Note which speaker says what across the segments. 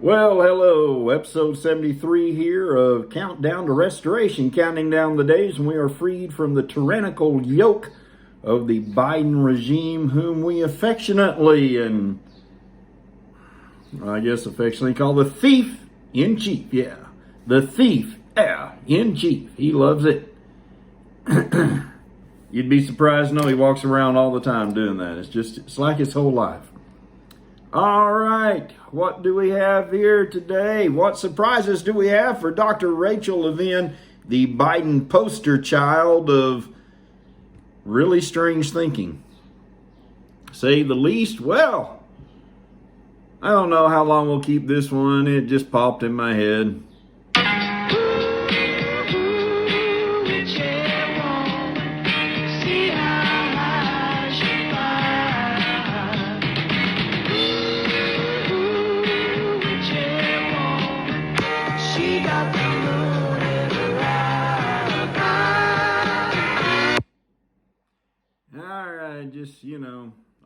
Speaker 1: Well, hello, episode 73 here of Countdown to Restoration, counting down the days when we are freed from the tyrannical yoke of the Biden regime, whom we affectionately and affectionately call the thief in chief. Yeah, the thief, in chief. He loves it. You'd be surprised to know he walks around all the time doing that. It's like his whole life. All right, what do we have here today? What surprises do we have for Dr. Rachel Levine, the Biden poster child of really strange thinking? Say the least. Well, I don't know how long we'll keep this one. It just popped in my head.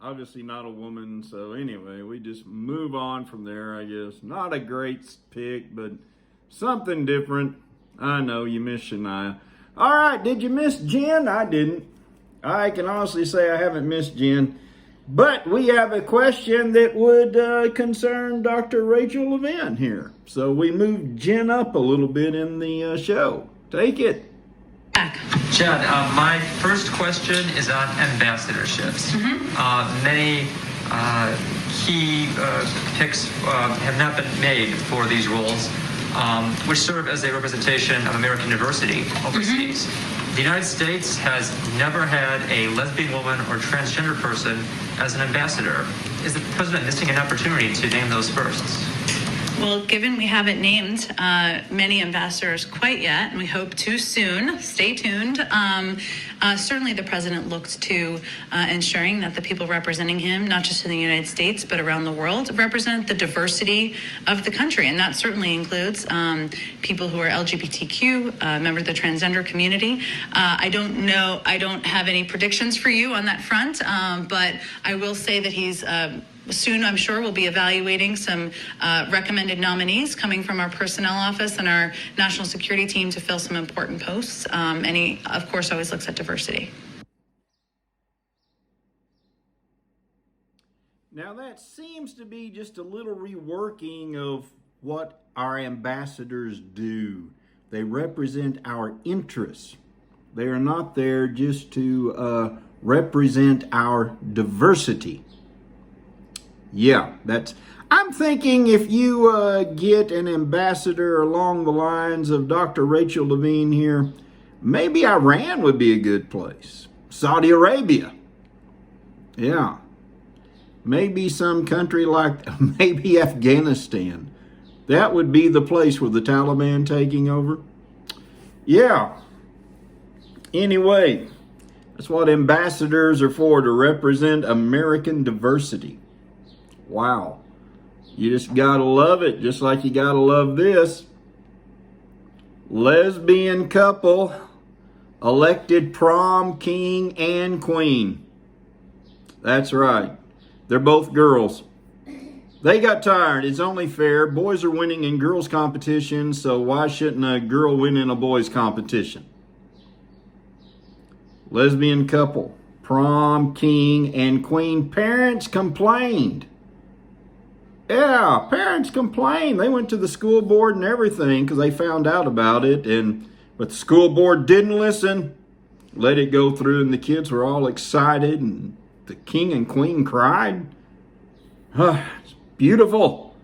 Speaker 1: Obviously not a woman, so anyway, we just move on from there, I guess. Not a great pick, but something different. I know you missed Shania. All right, did you miss Jen? I didn't. I can honestly say I haven't missed Jen. But we have a question that would concern Dr. Rachel Levine here. So we moved Jen up a little bit in the show. Take it.
Speaker 2: Jen, my first question is on ambassadorships. Many key picks have not been made for these roles, which serve as a representation of American diversity overseas. The United States has never had a lesbian woman or transgender person as an ambassador. Is the president missing an opportunity to name those firsts?
Speaker 3: Well, given we haven't named many ambassadors quite yet, and we hope to soon, stay tuned, certainly the president looked to ensuring that the people representing him, not just in the United States, but around the world, represent the diversity of the country. And that certainly includes people who are LGBTQ, members of the transgender community. I don't have any predictions for you on that front, but I will say that he's soon, I'm sure, we'll be evaluating some recommended nominees coming from our personnel office and our national security team to fill some important posts. And he, of course, always looks at diversity.
Speaker 1: Now that seems to be just a little reworking of what our ambassadors do. They represent our interests. They are not there just to represent our diversity. Yeah, I'm thinking if you get an ambassador along the lines of Dr. Rachel Levine here, maybe Iran would be a good place. Saudi Arabia. Yeah. Maybe some country like, maybe Afghanistan. That would be the place with the Taliban taking over. Yeah. Anyway, that's what ambassadors are for, to represent American diversity. Wow. You just gotta love it, just like you gotta love this. Lesbian couple elected prom king and queen. That's right. They're both girls. They got tired. It's only fair. Boys are winning in girls' competitions, so why shouldn't a girl win in a boys' competition? Lesbian couple, prom king and queen. Parents complained. Yeah, parents complained. They went to the school board and everything because they found out about it, but the school board didn't listen. Let it go through, and the kids were all excited, and the king and queen cried. It's beautiful.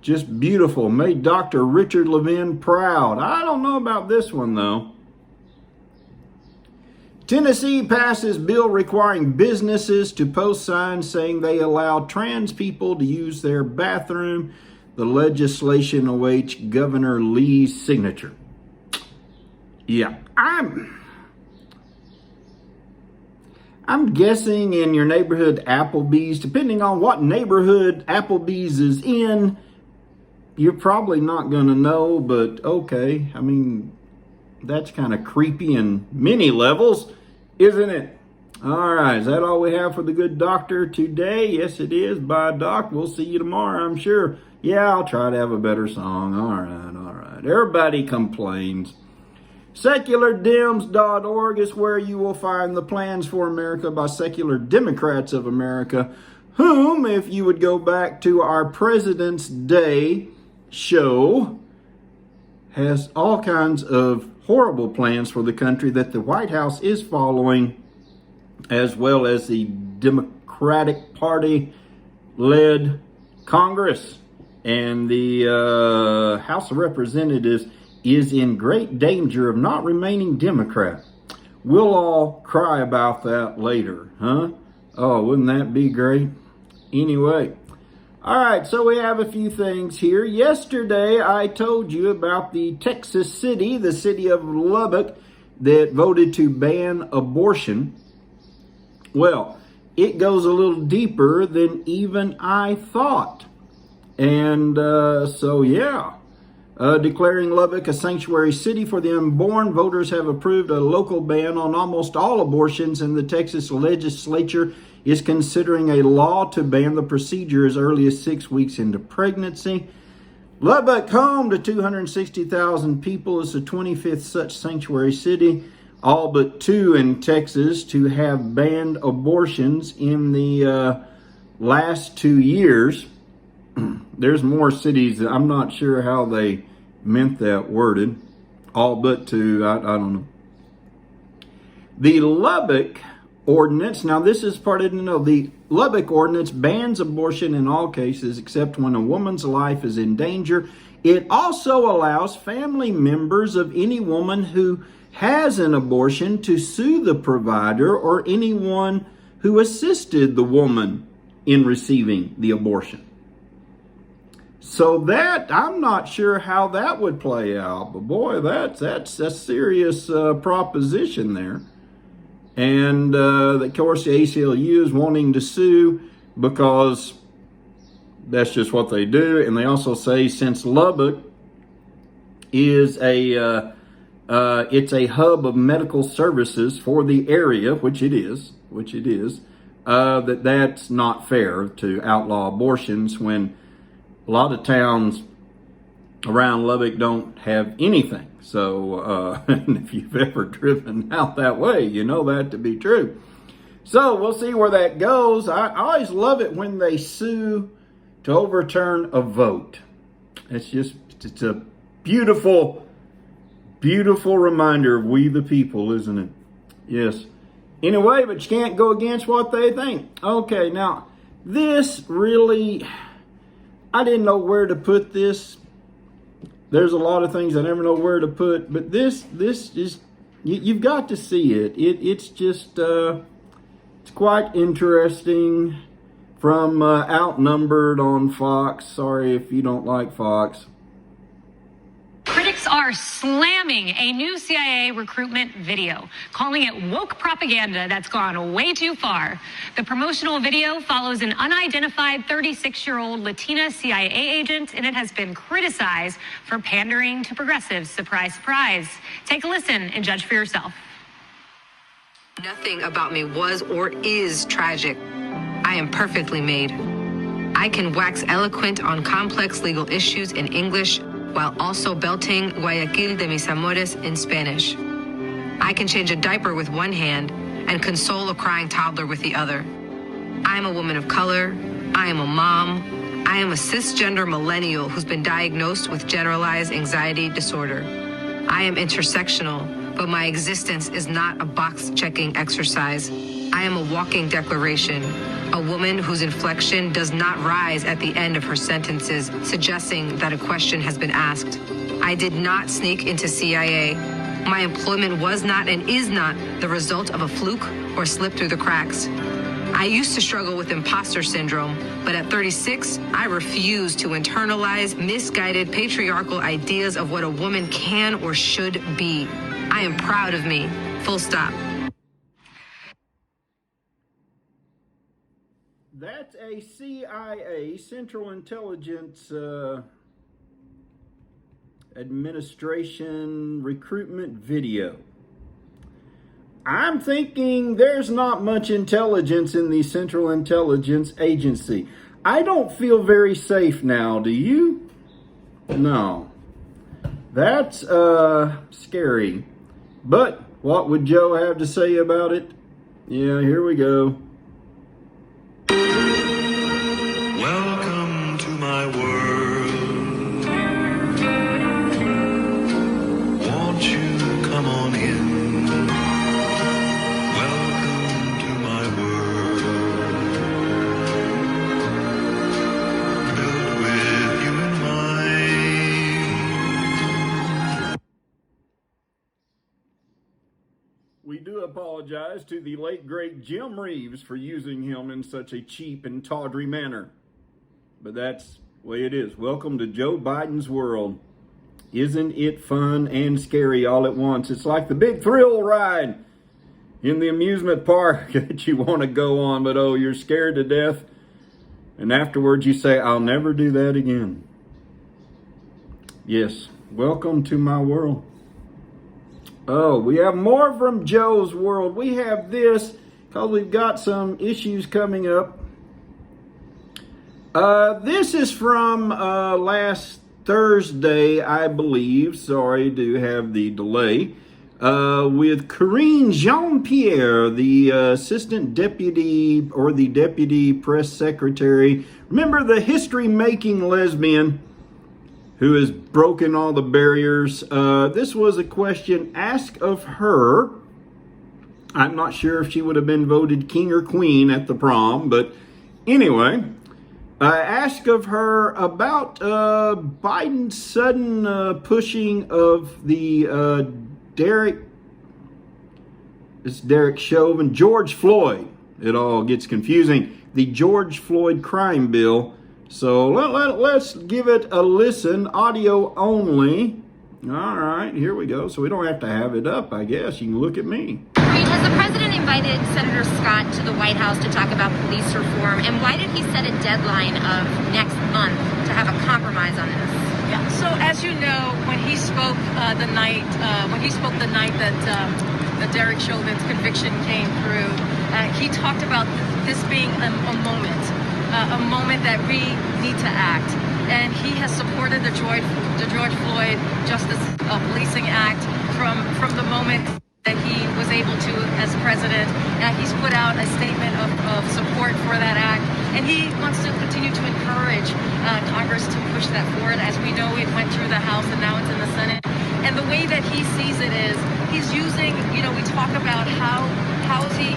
Speaker 1: Just beautiful. Made Dr. Richard Levine proud. I don't know about this one, though. Tennessee passes bill requiring businesses to post signs saying they allow trans people to use their bathroom. The legislation awaits Governor Lee's signature. Yeah, I'm guessing in your neighborhood Applebee's, depending on what neighborhood Applebee's is in, you're probably not going to know, but okay. I mean, that's kind of creepy in many levels, isn't it? All right, is that all we have for the good doctor today? Yes, it is. Bye, Doc. We'll see you tomorrow, I'm sure. Yeah, I'll try to have a better song. All right, all right. Everybody complains. SecularDems.org is where you will find the Plans for America by Secular Democrats of America, whom, if you would go back to our President's Day show, has all kinds of horrible plans for the country that the White House is following, as well as the Democratic Party-led Congress. And the House of Representatives is in great danger of not remaining Democrat. We'll all cry about that later, huh? Oh, wouldn't that be great? Anyway, all right, so we have a few things here. Yesterday, I told you about the Texas city, the city of Lubbock, that voted to ban abortion. Well, it goes a little deeper than even I thought. And declaring Lubbock a sanctuary city for the unborn, voters have approved a local ban on almost all abortions, and the Texas legislature is considering a law to ban the procedure as early as 6 weeks into pregnancy. Lubbock, home to 260,000 people, is the 25th such sanctuary city, all but two in Texas, to have banned abortions in the last 2 years. There's more cities that I'm not sure how they meant that worded. All but two, I don't know. The Lubbock ordinance, now this is part I didn't know. The Lubbock ordinance bans abortion in all cases except when a woman's life is in danger. It also allows family members of any woman who has an abortion to sue the provider or anyone who assisted the woman in receiving the abortion. So that, I'm not sure how that would play out, but boy, that's a serious proposition there. And of course, the ACLU is wanting to sue because that's just what they do. And they also say since Lubbock is it's a hub of medical services for the area, which it is, that's not fair to outlaw abortions when a lot of towns around Lubbock don't have anything. So if you've ever driven out that way, you know that to be true. So we'll see where that goes. I always love it when they sue to overturn a vote. It's a beautiful, beautiful reminder of we the people, isn't it? Yes. Anyway, but you can't go against what they think. Okay, now this really, I didn't know where to put this. There's a lot of things I never know where to put, but this is, you've got to see it. It's just, it's quite interesting from Outnumbered on Fox. Sorry if you don't like Fox.
Speaker 4: Critics are slamming a new CIA recruitment video, calling it woke propaganda that's gone way too far. The promotional video follows an unidentified 36-year-old Latina CIA agent, and it has been criticized for pandering to progressives. Surprise, surprise. Take a listen and judge for yourself.
Speaker 5: Nothing about me was or is tragic. I am perfectly made. I can wax eloquent on complex legal issues in English while also belting Guayaquil de mis amores in Spanish. I can change a diaper with one hand and console a crying toddler with the other. I am a woman of color. I am a mom. I am a cisgender millennial who's been diagnosed with generalized anxiety disorder. I am intersectional, but my existence is not a box-checking exercise. I am a walking declaration, a woman whose inflection does not rise at the end of her sentences, suggesting that a question has been asked. I did not sneak into CIA. My employment was not and is not the result of a fluke or slip through the cracks. I used to struggle with imposter syndrome, but at 36, I refused to internalize misguided patriarchal ideas of what a woman can or should be. I am proud of me, full stop.
Speaker 1: That's a CIA, Central Intelligence Administration recruitment video. I'm thinking there's not much intelligence in the Central Intelligence Agency. I don't feel very safe now, do you? No. That's scary. But what would Joe have to say about it? Yeah, here we go.
Speaker 6: Welcome to my world. Won't you come on in? Welcome to my world. Built with you in mind.
Speaker 1: We do apologize to the late great Jim Reeves for using him in such a cheap and tawdry manner. But that's the way it is. Welcome to Joe Biden's world. Isn't it fun and scary all at once? It's like the big thrill ride in the amusement park that you want to go on, but oh, you're scared to death. And afterwards you say, I'll never do that again. Yes, welcome to my world. Oh, we have more from Joe's world. We have this because we've got some issues coming up. This is from last Thursday, I believe. Sorry to have the delay. With Corinne Jean-Pierre, the assistant deputy or the deputy press secretary. Remember the history-making lesbian who has broken all the barriers. This was a question asked of her. I'm not sure if she would have been voted king or queen at the prom, but anyway, asked of her about Biden's sudden pushing of the Derek Chauvin, George Floyd. It all gets confusing. The George Floyd crime bill. So let's give it a listen, audio only. All right, here we go. So we don't have to have it up, I guess. You can look at me.
Speaker 7: Reed, has the president invited Senator Scott to the White House to talk about police reform? And why did he set a deadline of next month to have a compromise on this?
Speaker 8: Yeah. So as you know, when he spoke the night that the Derek Chauvin's conviction came through, he talked about this being a moment that we need to act. And he has supported the George Floyd Justice Policing Act from the moment that he was able to as president. He's put out a statement of support for that act, and he wants to continue to encourage Congress to push that forward. As we know, it went through the House and now it's in the Senate. And the way that he sees it is he's using, we talk about how is he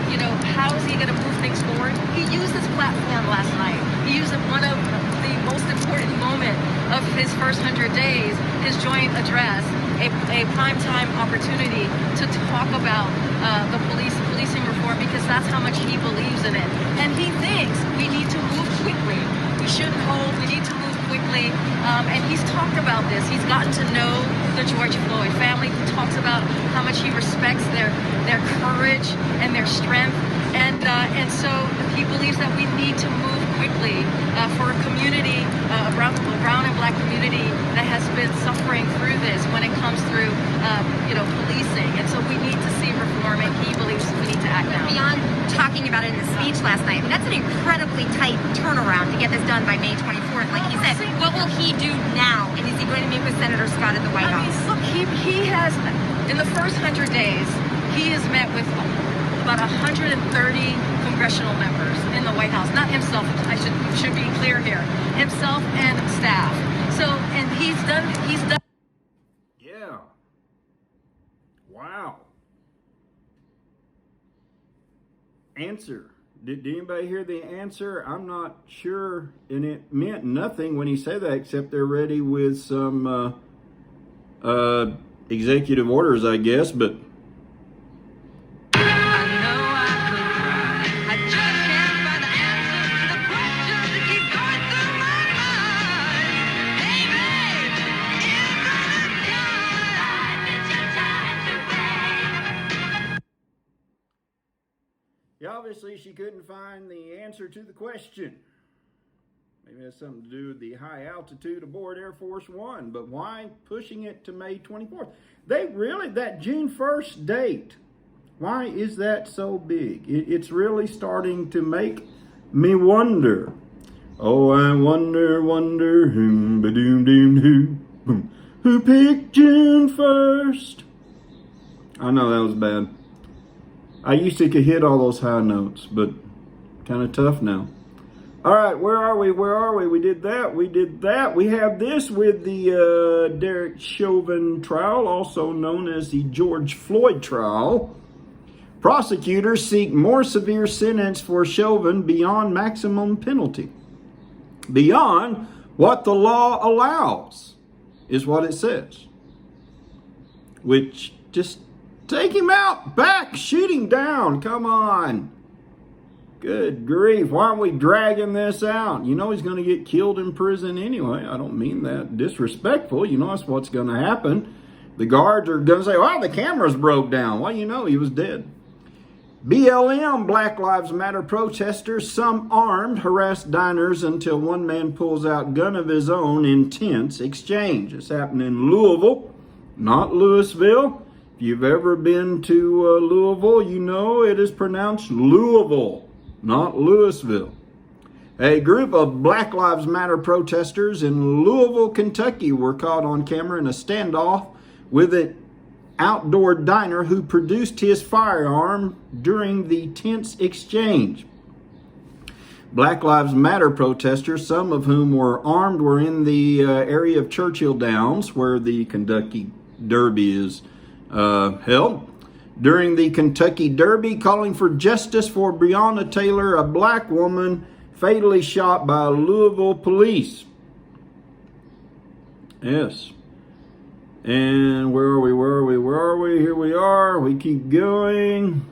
Speaker 8: going to move things forward? He used his platform last night. He used one of the most important moment of his first 100 days, his joint address, a primetime opportunity to talk about the policing reform, because that's how much he believes in it. And he thinks we need to move quickly. We shouldn't hold. We need to move quickly. And he's talked about this. He's gotten to know the George Floyd family. He talks about how much he respects their courage and their strength. And so he believes that we need to move quickly for a community, a brown and black community that has been suffering through this when it comes through, policing. And so we need to see reform, and he believes we need to act now.
Speaker 7: Beyond talking about it in the speech last night, that's an incredibly tight turnaround to get this done by May 24th. Like he said, what will he do now? And is he going to meet with Senator Scott at the White House?
Speaker 8: Look, he has, in the first 100 days, he has met with about 130 congressional members in the White House. Not himself, I should be clear here. Himself and staff. So, and he's done.
Speaker 1: Yeah. Wow. Answer. Did anybody hear the answer? I'm not sure. And it meant nothing when he said that, except they're ready with some executive orders, I guess, but obviously she couldn't find the answer to the question. Maybe it has something to do with the high altitude aboard Air Force One, but why pushing it to May 24th? That June 1st date Why is that so big? It's really starting to make me wonder. Oh, I wonder, who picked June 1st? I know that was bad. I used to could hit all those high notes, but kind of tough now. All right, where are we? We did that. We have this with the Derek Chauvin trial, also known as the George Floyd trial. Prosecutors seek more severe sentence for Chauvin beyond maximum penalty. Beyond what the law allows, is what it says. Which, just take him out, back, shoot him down, come on. Good grief, why aren't we dragging this out? You know he's going to get killed in prison anyway. I don't mean that disrespectful. You know that's what's going to happen. The guards are going to say, well, the cameras broke down. Well, you know he was dead. BLM, Black Lives Matter protesters, some armed, harassed diners until one man pulls out gun of his own in tense exchange. It's happened in Louisville, not Louisville. If you've ever been to Louisville, you know it is pronounced Louisville, not Louisville. A group of Black Lives Matter protesters in Louisville, Kentucky were caught on camera in a standoff with an outdoor diner who produced his firearm during the tense exchange. Black Lives Matter protesters, some of whom were armed, were in the area of Churchill Downs, where the Kentucky Derby is held. During the Kentucky Derby, calling for justice for Breonna Taylor, a black woman fatally shot by Louisville police. Yes. And where are we? Here we are. We keep going.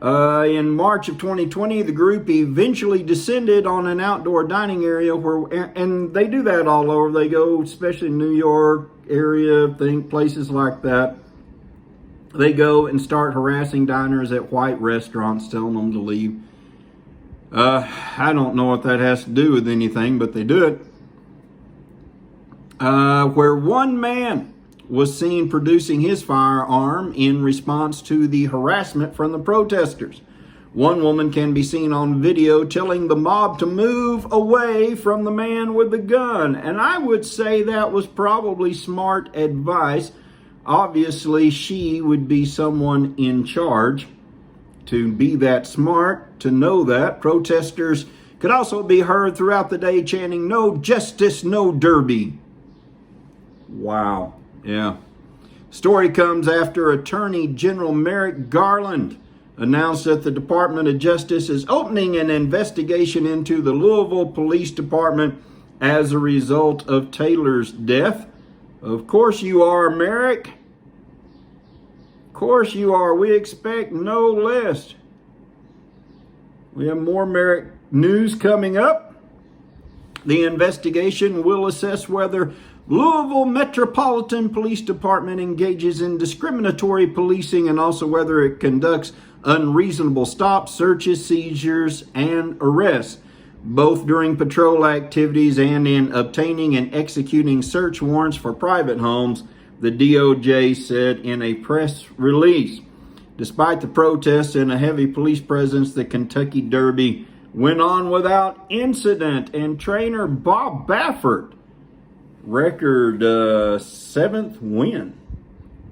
Speaker 1: In March of 2020, the group eventually descended on an outdoor dining area and they do that all over. They go, especially in New York area, places like that. They go and start harassing diners at white restaurants, telling them to leave. I don't know what that has to do with anything, but they do it. Where one man was seen producing his firearm in response to the harassment from the protesters. One woman can be seen on video telling the mob to move away from the man with the gun. And I would say that was probably smart advice. Obviously, she would be someone in charge to be that smart, to know that. Protesters could also be heard throughout the day chanting, "No justice, no derby." Wow. Yeah. Story comes after Attorney General Merrick Garland announced that the Department of Justice is opening an investigation into the Louisville Police Department as a result of Taylor's death. Of course you are, Merrick. Of course you are. We expect no less. We have more Merrick news coming up. The investigation will assess whether Louisville Metropolitan Police Department engages in discriminatory policing and also whether it conducts unreasonable stops, searches, seizures, and arrests, both during patrol activities and in obtaining and executing search warrants for private homes, the DOJ said in a press release. Despite the protests and a heavy police presence, the Kentucky Derby went on without incident, and trainer Bob Baffert record 7th win.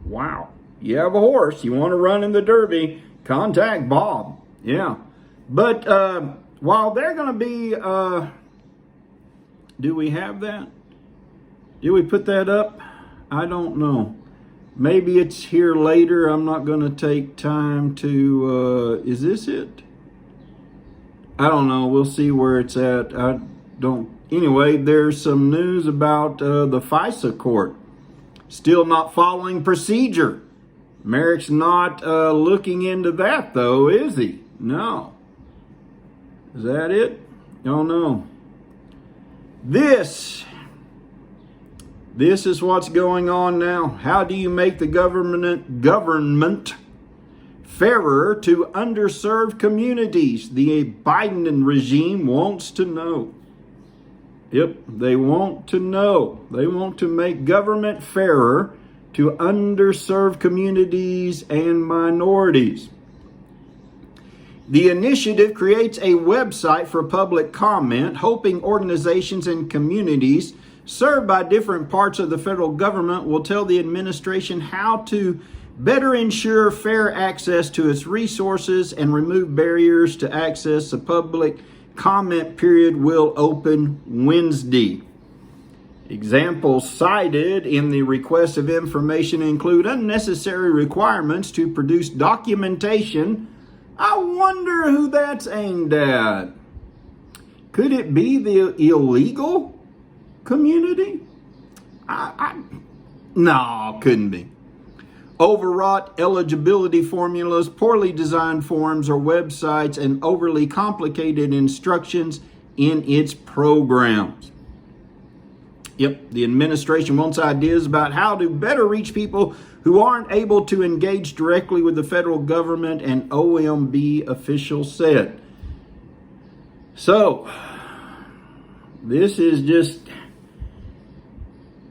Speaker 1: Wow. You have a horse, you want to run in the Derby, contact Bob. Yeah. But while they're going to be, do we have that? Did we put that up? I don't know. Maybe it's here later. I'm not going to take time to, is this it? I don't know. We'll see where it's at. Anyway, there's some news about the FISA court still not following procedure. Merrick's not looking into that, though, is he? No. Is that it? Oh, no. This is what's going on now. How do you make the government fairer to underserved communities? The Biden regime wants to know. Yep, they want to know. They want to make government fairer to underserved communities and minorities. The initiative creates a website for public comment, hoping organizations and communities served by different parts of the federal government will tell the administration how to better ensure fair access to its resources and remove barriers to access. The public comment period will open Wednesday. Examples cited in the request of information include unnecessary requirements to produce documentation. I wonder who that's aimed at. Could it be the illegal community? No, couldn't be. Overwrought eligibility formulas, poorly designed forms or websites, and overly complicated instructions in its programs. Yep, the administration wants ideas about how to better reach people who aren't able to engage directly with the federal government, an OMB official said. So, this is just,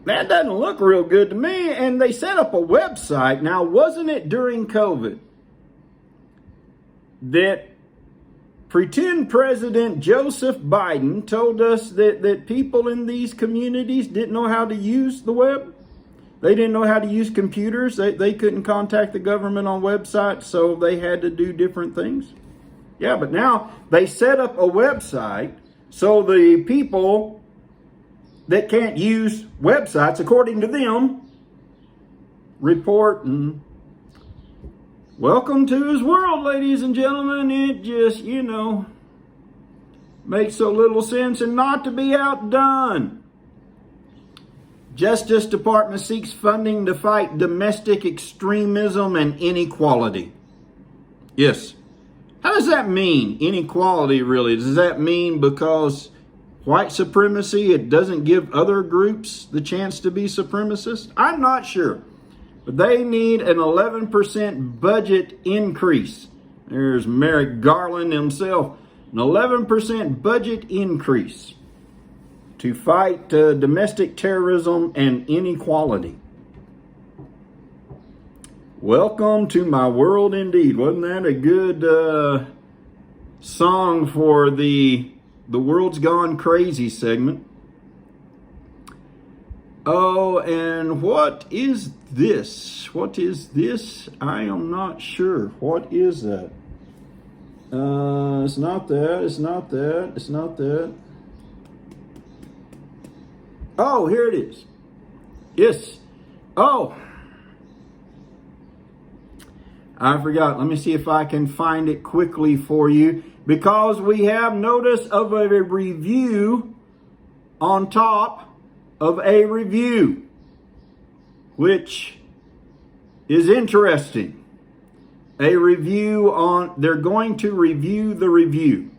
Speaker 1: that doesn't look real good to me. And they set up a website. Now, wasn't it during COVID that pretend President Joseph Biden told us that people in these communities didn't know how to use the web? They didn't know how to use computers. They couldn't contact the government on websites, so they had to do different things. Yeah, but now they set up a website so the people that can't use websites, according to them, report and welcome to his world, ladies and gentlemen. It just, makes so little sense and not to be outdone. Justice Department seeks funding to fight domestic extremism and inequality. Yes. How does that mean, inequality, really? Does that mean because white supremacy, it doesn't give other groups the chance to be supremacists? I'm not sure. But they need an 11% budget increase. There's Merrick Garland himself. An 11% budget increase to fight domestic terrorism and inequality. Welcome to my world indeed. Wasn't that a good song for the World's Gone Crazy segment? Oh, and what is this? What is this? I am not sure. What is that? It's not that. It's not that. It's not that. Oh, here it is. Yes. Oh. I forgot. Let me see if I can find it quickly for you. Because we have notice of a review on top of a review, which is interesting. A review on, they're going to review the review.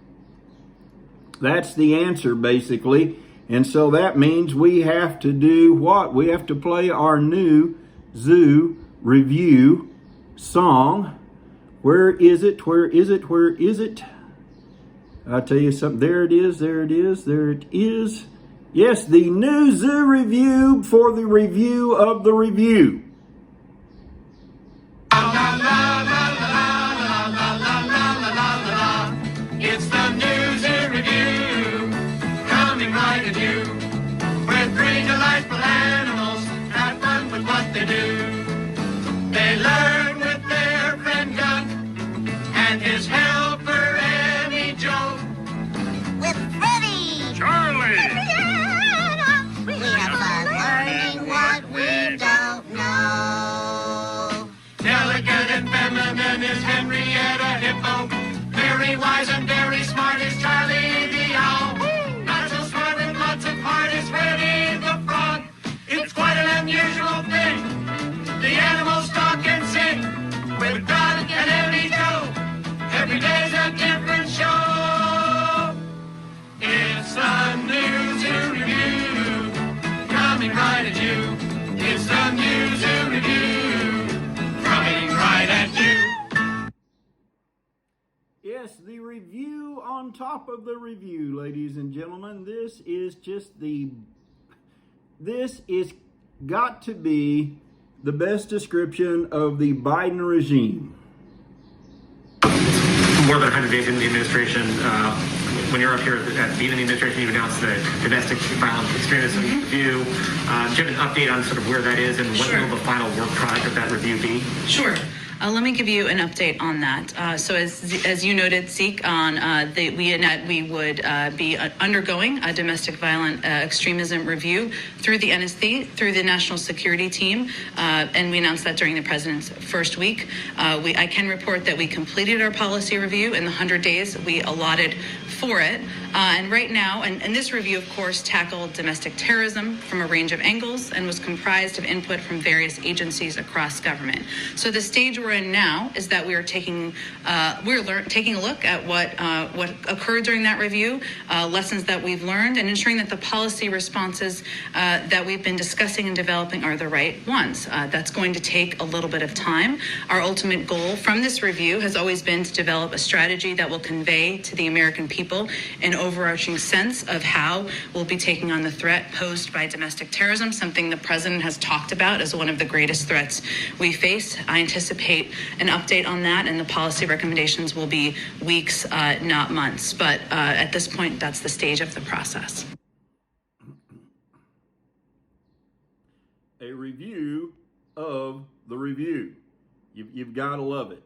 Speaker 1: That's the answer, basically. And so that means we have to do what? We have to play our new zoo review song. Where is it? Where is it? Where is it? I'll tell you something. There it is. There it is. There it is. Yes, the new zoo review for the review of the review.
Speaker 6: It's the new zoo review, coming right at you, with three delightful animals, have fun with what they do. They learn with their friend Duck, and his helper Annie Joe.
Speaker 9: With Freddie!
Speaker 6: Charlie!
Speaker 9: We have fun learning what we don't know.
Speaker 6: Delicate and feminine is Henrietta Hippo. Very wise and very smart is Charlie the Owl. Not so smart with lots of heart is Freddie the Frog. It's quite an unusual thing. The animals talk and sing with Doc and Annie Joe. Every day's a different show. It's a new zoo review, coming right at you. It's a new zoo review, coming right at you.
Speaker 1: Yes, the review on top of the review, ladies and gentlemen. This is got to be the best description of the Biden regime.
Speaker 2: More than 100 days into the administration, when you're up here at the beginning of the administration, you announced the domestic violence extremism review. Do you have an update on sort of where that is and what will the final work product of that review be?
Speaker 3: Sure. Let me give you an update on that. So as you noted, Zeke, on we would be undergoing a domestic violent extremism review through the NSC, through the National Security Team, and we announced that during the president's first week. I can report that we completed our policy review in the 100 days we allotted for it. And right now, and this review, of course, tackled domestic terrorism from a range of angles and was comprised of input from various agencies across government. So the stage we're in now is that we are taking taking a look at what occurred during that review, lessons that we've learned, and ensuring that the policy responses that we've been discussing and developing are the right ones. That's going to take a little bit of time. Our ultimate goal from this review has always been to develop a strategy that will convey to the American people an overarching sense of how we'll be taking on the threat posed by domestic terrorism, something the president has talked about as one of the greatest threats we face. I anticipate an update on that, and the policy recommendations will be weeks, not months. But at this point, that's the stage of the process.
Speaker 1: A review of the review. You've got to love it.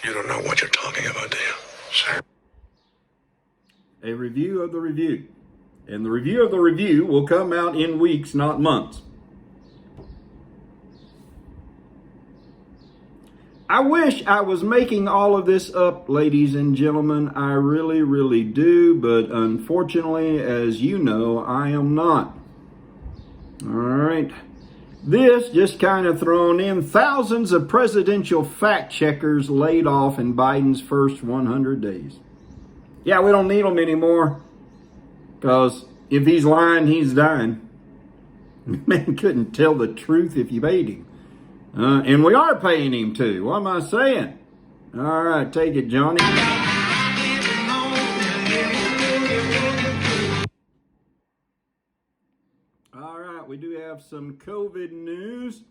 Speaker 10: You don't know what you're talking about, do you, sir?
Speaker 1: A review of the review. And the review of the review will come out in weeks, not months. I wish I was making all of this up, ladies and gentlemen. I really, really do. But unfortunately, as you know, I am not. All right. This just kind of thrown in. Thousands of presidential fact checkers laid off in Biden's first 100 days. Yeah, we don't need them anymore. Because if he's lying, he's dying. The man couldn't tell the truth if you paid him. And we are paying him too. What am I saying? All right, take it, Johnny. All right, we do have some COVID news.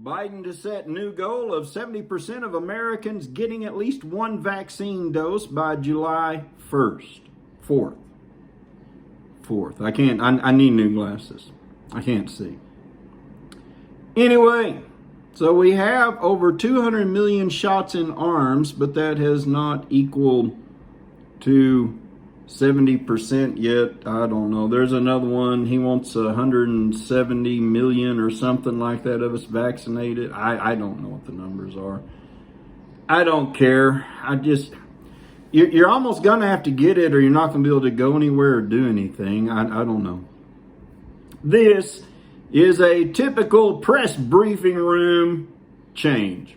Speaker 1: Biden to set new goal of 70% of Americans getting at least one vaccine dose by July 1st. 4th. I need new glasses. I can't see. Anyway, so we have over 200 million shots in arms, but that has not equaled to 70% yet. I don't know. There's another one. He wants 170 million or something like that of us vaccinated. I don't know what the numbers are. I don't care. You're almost going to have to get it or you're not going to be able to go anywhere or do anything. I don't know. This is a typical press briefing room change.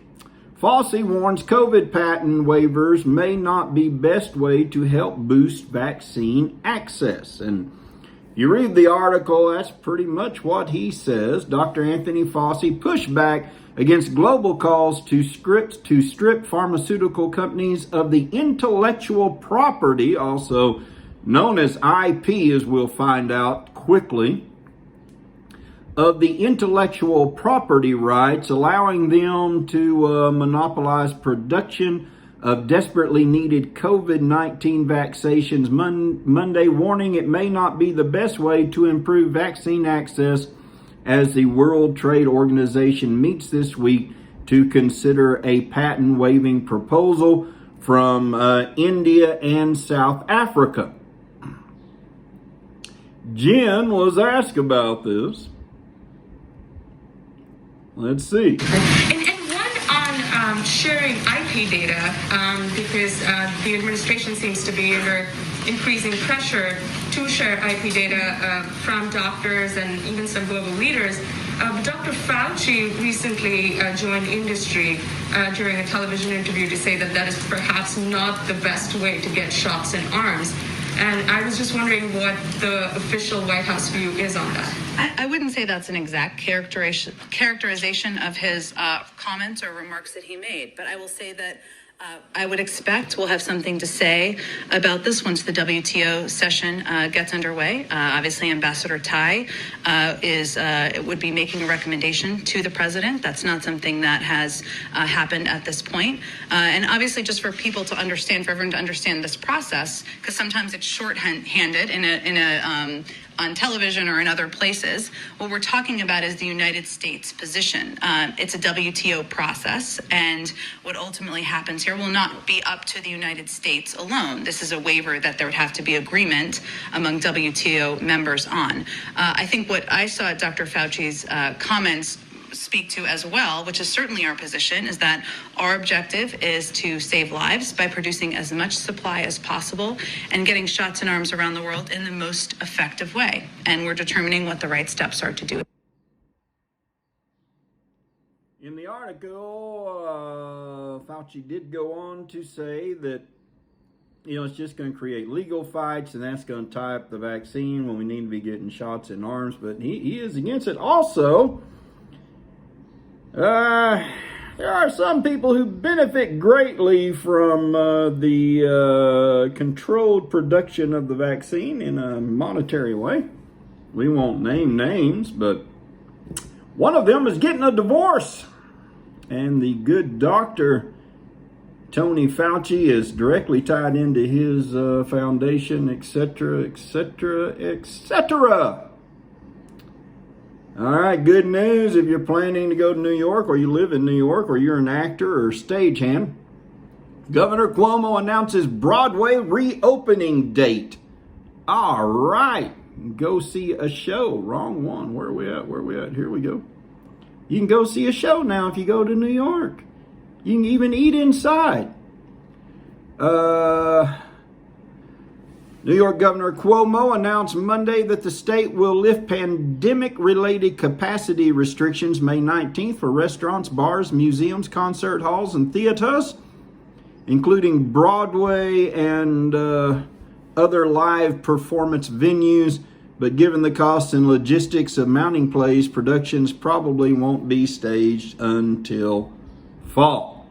Speaker 1: Fauci warns COVID patent waivers may not be best way to help boost vaccine access. And you read the article, that's pretty much what he says. Dr. Anthony Fauci pushed back against global calls to strip pharmaceutical companies of the intellectual property, also known as IP, as we'll find out quickly, of the intellectual property rights, allowing them to monopolize production of desperately needed COVID-19 vaccinations Monday, warning it may not be the best way to improve vaccine access as the World Trade Organization meets this week to consider a patent waiving proposal from India and South Africa. Jen was asked about this. Let's see.
Speaker 11: And one on sharing IP data, because the administration seems to be under increasing pressure to share IP data from doctors and even some global leaders. Dr. Fauci recently joined industry during a television interview to say that that is perhaps not the best way to get shots in arms. And I was just wondering what the official White House view is on that.
Speaker 3: I wouldn't say that's an exact characterization of his comments or remarks that he made, but I will say that I would expect we'll have something to say about this once the WTO session gets underway. Obviously, Ambassador Tai would be making a recommendation to the president. That's not something that has happened at this point. And obviously, just for people to understand, for everyone to understand this process, because sometimes it's shorthanded on television or in other places. What we're talking about is the United States position. It's a WTO process, and what ultimately happens here will not be up to the United States alone. This is a waiver that there would have to be agreement among WTO members on. I think what I saw at Dr. Fauci's comments speak to as well, which is certainly our position, is that our objective is to save lives by producing as much supply as possible and getting shots in arms around the world in the most effective way. And we're determining what the right steps are to do.
Speaker 1: In the article, Fauci did go on to say that, it's just going to create legal fights, and that's going to tie up the vaccine when we need to be getting shots in arms. But he is against it. Also, there are some people who benefit greatly from the controlled production of the vaccine in a monetary way. We won't name names, but one of them is getting a divorce. And the good doctor, Tony Fauci, is directly tied into his foundation, etc., etc., etc. All right, good news if you're planning to go to New York, or you live in New York, or you're an actor or stagehand. Governor Cuomo announces Broadway reopening date. All right, go see a show. Wrong one. Where are we at? Here we go. You can go see a show now if you go to New York. You can even eat inside. New York Governor Cuomo announced Monday that the state will lift pandemic-related capacity restrictions May 19th for restaurants, bars, museums, concert halls, and theaters, including Broadway and other live performance venues. But given the costs and logistics of mounting plays, productions probably won't be staged until fall.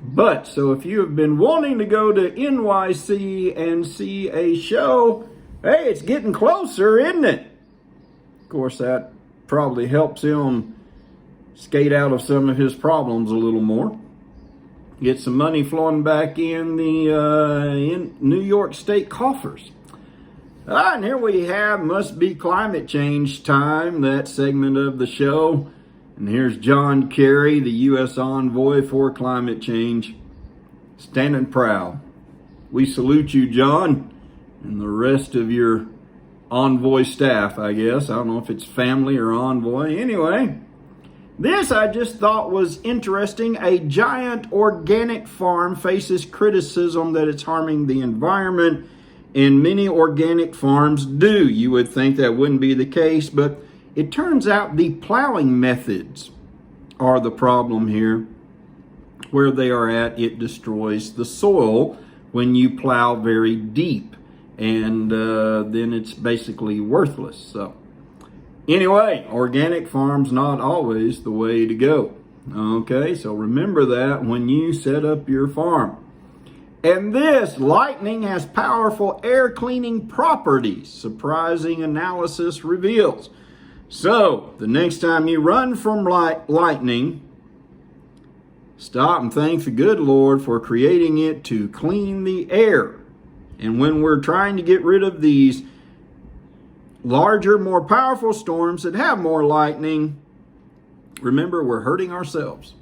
Speaker 1: But, so if you have been wanting to go to NYC and see a show, hey, it's getting closer, isn't it? Of course, that probably helps him skate out of some of his problems a little more. Get some money flowing back in the in New York State coffers. And here we have Must Be Climate Change Time, that segment of the show. And here's John Kerry, the U.S. envoy for climate change, standing proud. We salute you, John, and the rest of your envoy staff, I guess. I don't know if it's family or envoy. Anyway, this I just thought was interesting. A giant organic farm faces criticism that it's harming the environment, and many organic farms do. You would think that wouldn't be the case, but it turns out the plowing methods are the problem here. Where they are at, it destroys the soil when you plow very deep, and then it's basically worthless. So anyway, organic farms not always the way to go. Okay, so remember that when you set up your farm. And this, lightning has powerful air cleaning properties, surprising analysis reveals. So, the next time you run from lightning, stop and thank the good Lord for creating it to clean the air. And when we're trying to get rid of these larger, more powerful storms that have more lightning, remember, we're hurting ourselves.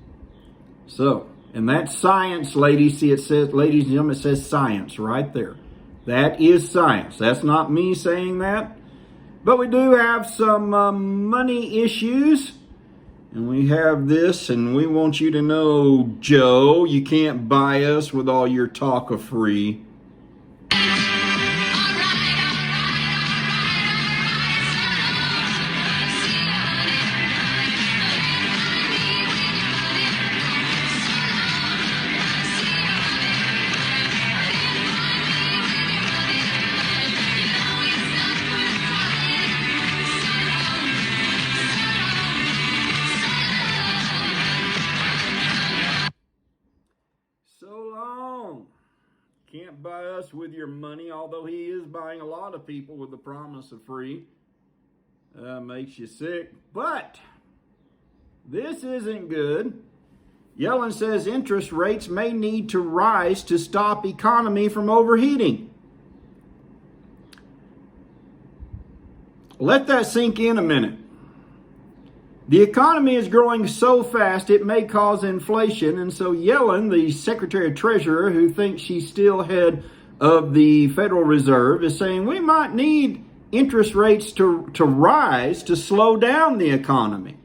Speaker 1: So, and that's science, ladies. See, it says, ladies and gentlemen, it says science right there. That is science. That's not me saying that. But we do have some money issues. And we have this, and we want you to know, Joe, you can't buy us with all your talk of free. can't buy us with your money, although he is buying a lot of people with the promise of free. Makes you sick. But this isn't good. Yellen says interest rates may need to rise to stop economy from overheating. Let that sink in a minute. The economy is growing so fast it may cause inflation, and so Yellen, the Secretary of Treasurer, who thinks she's still head of the Federal Reserve, is saying we might need interest rates to rise to slow down the economy.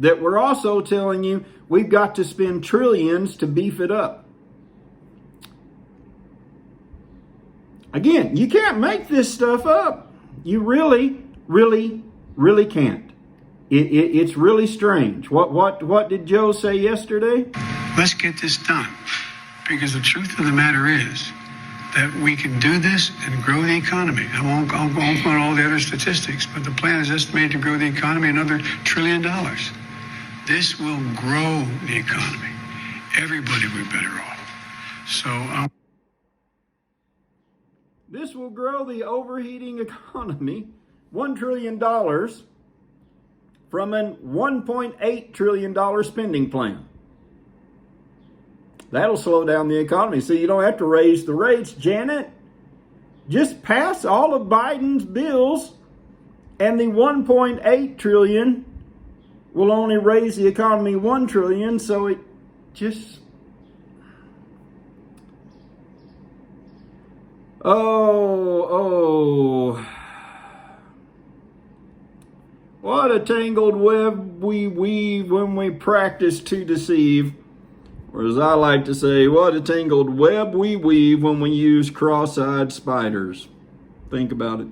Speaker 1: That we're also telling you we've got to spend trillions to beef it up. Again, you can't make this stuff up. You really can't. It's really strange. What did Joe say yesterday?
Speaker 12: Let's get this done. Because the truth of the matter is that we can do this and grow the economy. I won't go on all the other statistics, but the plan is estimated to grow the economy another $1 trillion. This will grow the economy. Everybody will be better off. So,
Speaker 1: this will grow the overheating economy $1 trillion from a $1.8 trillion spending plan. That'll slow down the economy. So you don't have to raise the rates, Janet. Just pass all of Biden's bills, and the $1.8 trillion will only raise the economy $1 trillion. So it just... Oh. What a tangled web we weave when we practice to deceive. Or as I like to say, what a tangled web we weave when we use cross-eyed spiders. Think about it.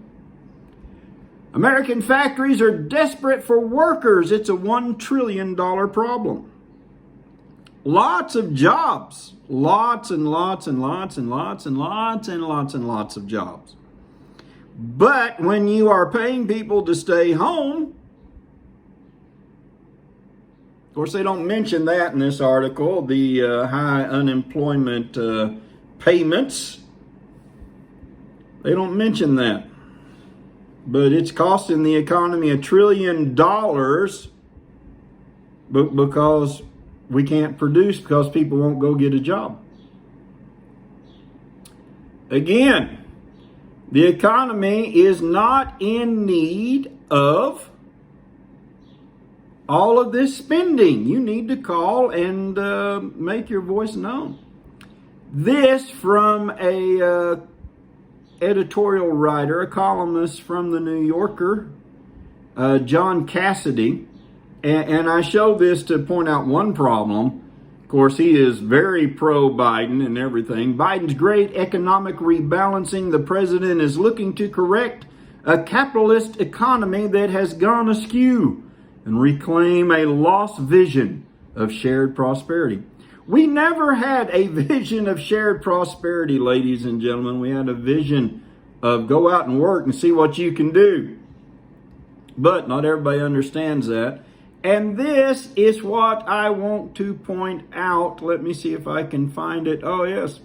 Speaker 1: American factories are desperate for workers. It's a $1 trillion problem. Lots of jobs. Lots and lots and lots and lots and lots and lots and lots of jobs. But when you are paying people to stay home, of course, they don't mention that in this article, the high unemployment payments. They don't mention that. But it's costing the economy $1 trillion because we can't produce because people won't go get a job. Again, the economy is not in need of all of this spending. You need to call and make your voice known. This from a editorial writer, a columnist from the New Yorker, John Cassidy. And I show this to point out one problem. Of course, he is very pro-Biden and everything. Biden's great economic rebalancing. The president is looking to correct a capitalist economy that has gone askew and reclaim a lost vision of shared prosperity. We never had a vision of shared prosperity, ladies and gentlemen. We had a vision of go out and work and see what you can do. But not everybody understands that. And this is what I want to point out. Let me see if I can find it. Oh, yes.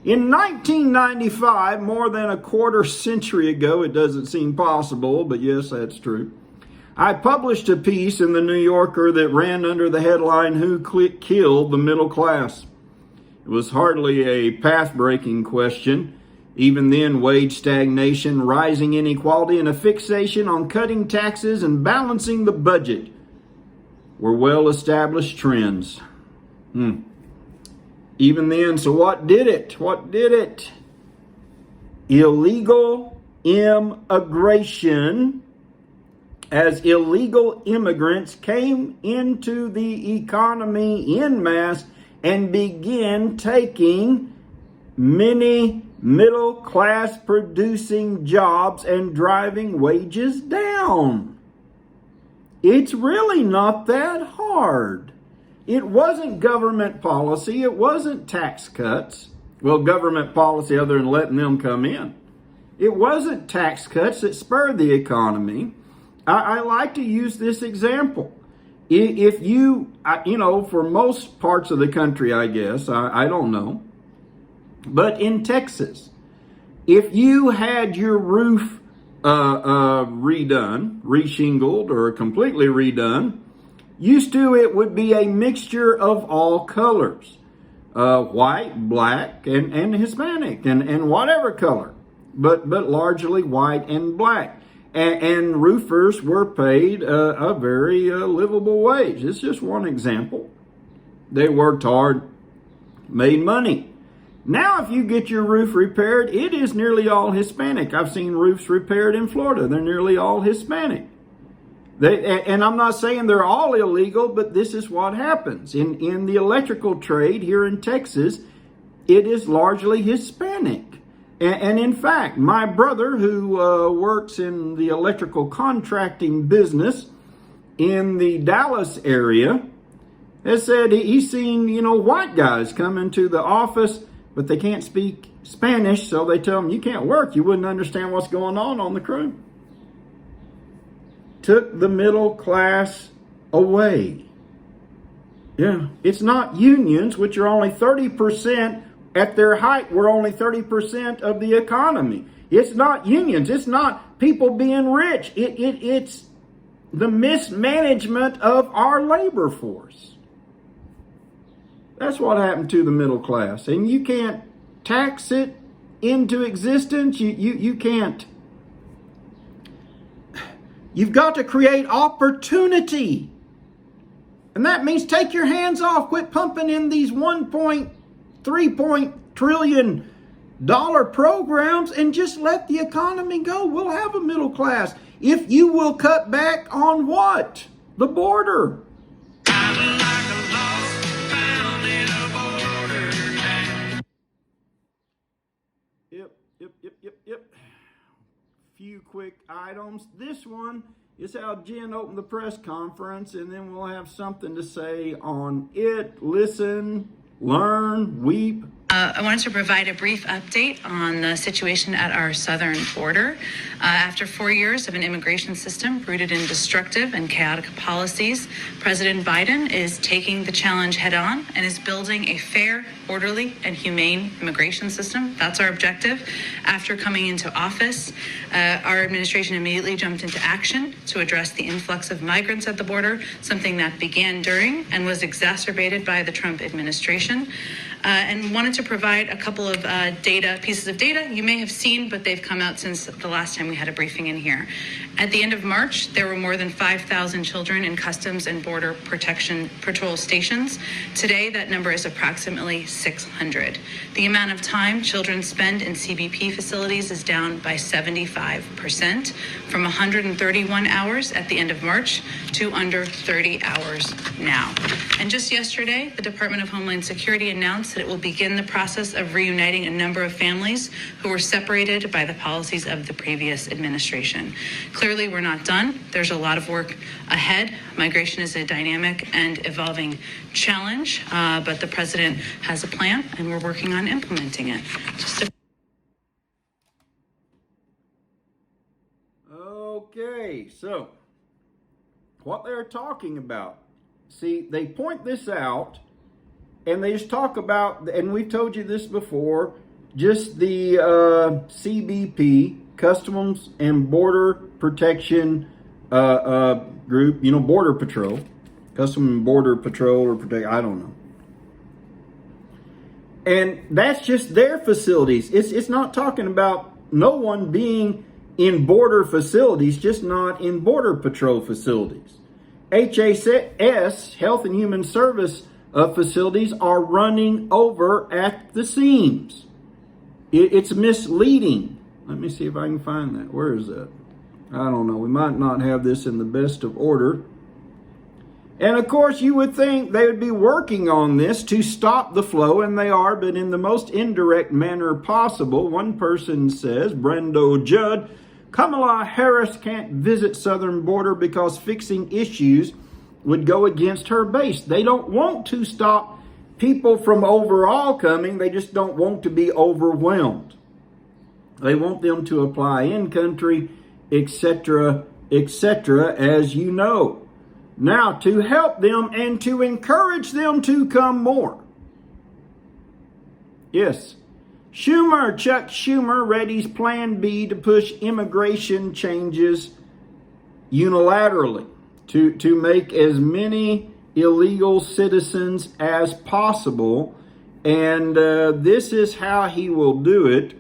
Speaker 1: In 1995, more than a quarter century ago, it doesn't seem possible, but yes, that's true, I published a piece in the New Yorker that ran under the headline, Who Killed the Middle Class? It was hardly a path-breaking question. Even then, wage stagnation, rising inequality, and a fixation on cutting taxes and balancing the budget were well-established trends. Even then, so what did it? What did it? Illegal immigration, as illegal immigrants came into the economy en masse and began taking many middle-class producing jobs and driving wages down. It's really not that hard. It wasn't government policy. It wasn't tax cuts. Well, government policy other than letting them come in. It wasn't tax cuts that spurred the economy. I like to use this example. If you, for most parts of the country, I guess, I don't know. But in Texas, if you had your roof redone, reshingled, or completely redone, used to it would be a mixture of all colors. White, black, and Hispanic, and whatever color. But largely white and black. And roofers were paid a very livable wage. It's just one example. They worked hard, made money. Now, if you get your roof repaired, it is nearly all Hispanic. I've seen roofs repaired in Florida. They're nearly all Hispanic. And I'm not saying they're all illegal, but this is what happens. In the electrical trade here in Texas, it is largely Hispanic. And in fact, my brother, who works in the electrical contracting business in the Dallas area, has said he's seen, white guys come into the office, but they can't speak Spanish, so they tell them, you can't work. You wouldn't understand what's going on the crew. Took the middle class away. Yeah, it's not unions, which are only 30%. At their height, we're only 30% of the economy. It's not unions. It's not people being rich. It's the mismanagement of our labor force. That's what happened to the middle class. And you can't tax it into existence. You can't. You've got to create opportunity. And that means take your hands off. Quit pumping in these 1.3 trillion dollar programs and just let the economy go. We'll have a middle class. If you will cut back on what? The border. Yep. Few quick items. This one is how Jen opened the press conference, and then we'll have something to say on it. Listen, learn, weep.
Speaker 3: I wanted to provide a brief update on the situation at our southern border. After 4 years of an immigration system rooted in destructive and chaotic policies, President Biden is taking the challenge head on and is building a fair, orderly, and humane immigration system. That's our objective. After coming into office, our administration immediately jumped into action to address the influx of migrants at the border, something that began during and was exacerbated by the Trump administration. And wanted to provide a couple of pieces of data you may have seen, but they've come out since the last time we had a briefing in here. At the end of March, there were more than 5,000 children in Customs and Border Protection Patrol stations. Today, that number is approximately 600. The amount of time children spend in CBP facilities is down by 75%, from 131 hours at the end of March to under 30 hours now. And just yesterday, the Department of Homeland Security announced that it will begin the process of reuniting a number of families who were separated by the policies of the previous administration. Clearly, we're not done. There's a lot of work ahead. Migration is a dynamic and evolving challenge, but the president has a plan, and we're working on implementing it.
Speaker 1: Okay, so what they're talking about, see, they point this out, and they just talk about, and we've told you this before, just the CBP, Customs and Border Protection group, Border Patrol, Customs and Border Patrol or Protect, I don't know. And that's just their facilities. It's not talking about no one being in border facilities, just not in Border Patrol facilities. HHS, Health and Human Service facilities, are running over at the seams. It's misleading. Let me see if I can find that. Where is that? I don't know. We might not have this in the best of order. And of course, you would think they would be working on this to stop the flow, and they are, but in the most indirect manner possible. One person says, Brendo Judd, Kamala Harris can't visit southern border because fixing issues would go against her base. They don't want to stop people from overall coming. They just don't want to be overwhelmed. They want them to apply in country, etc., as you know. Now, to help them and to encourage them to come more. Yes, Chuck Schumer readies Plan B to push immigration changes unilaterally to make as many illegal citizens as possible. And this is how he will do it.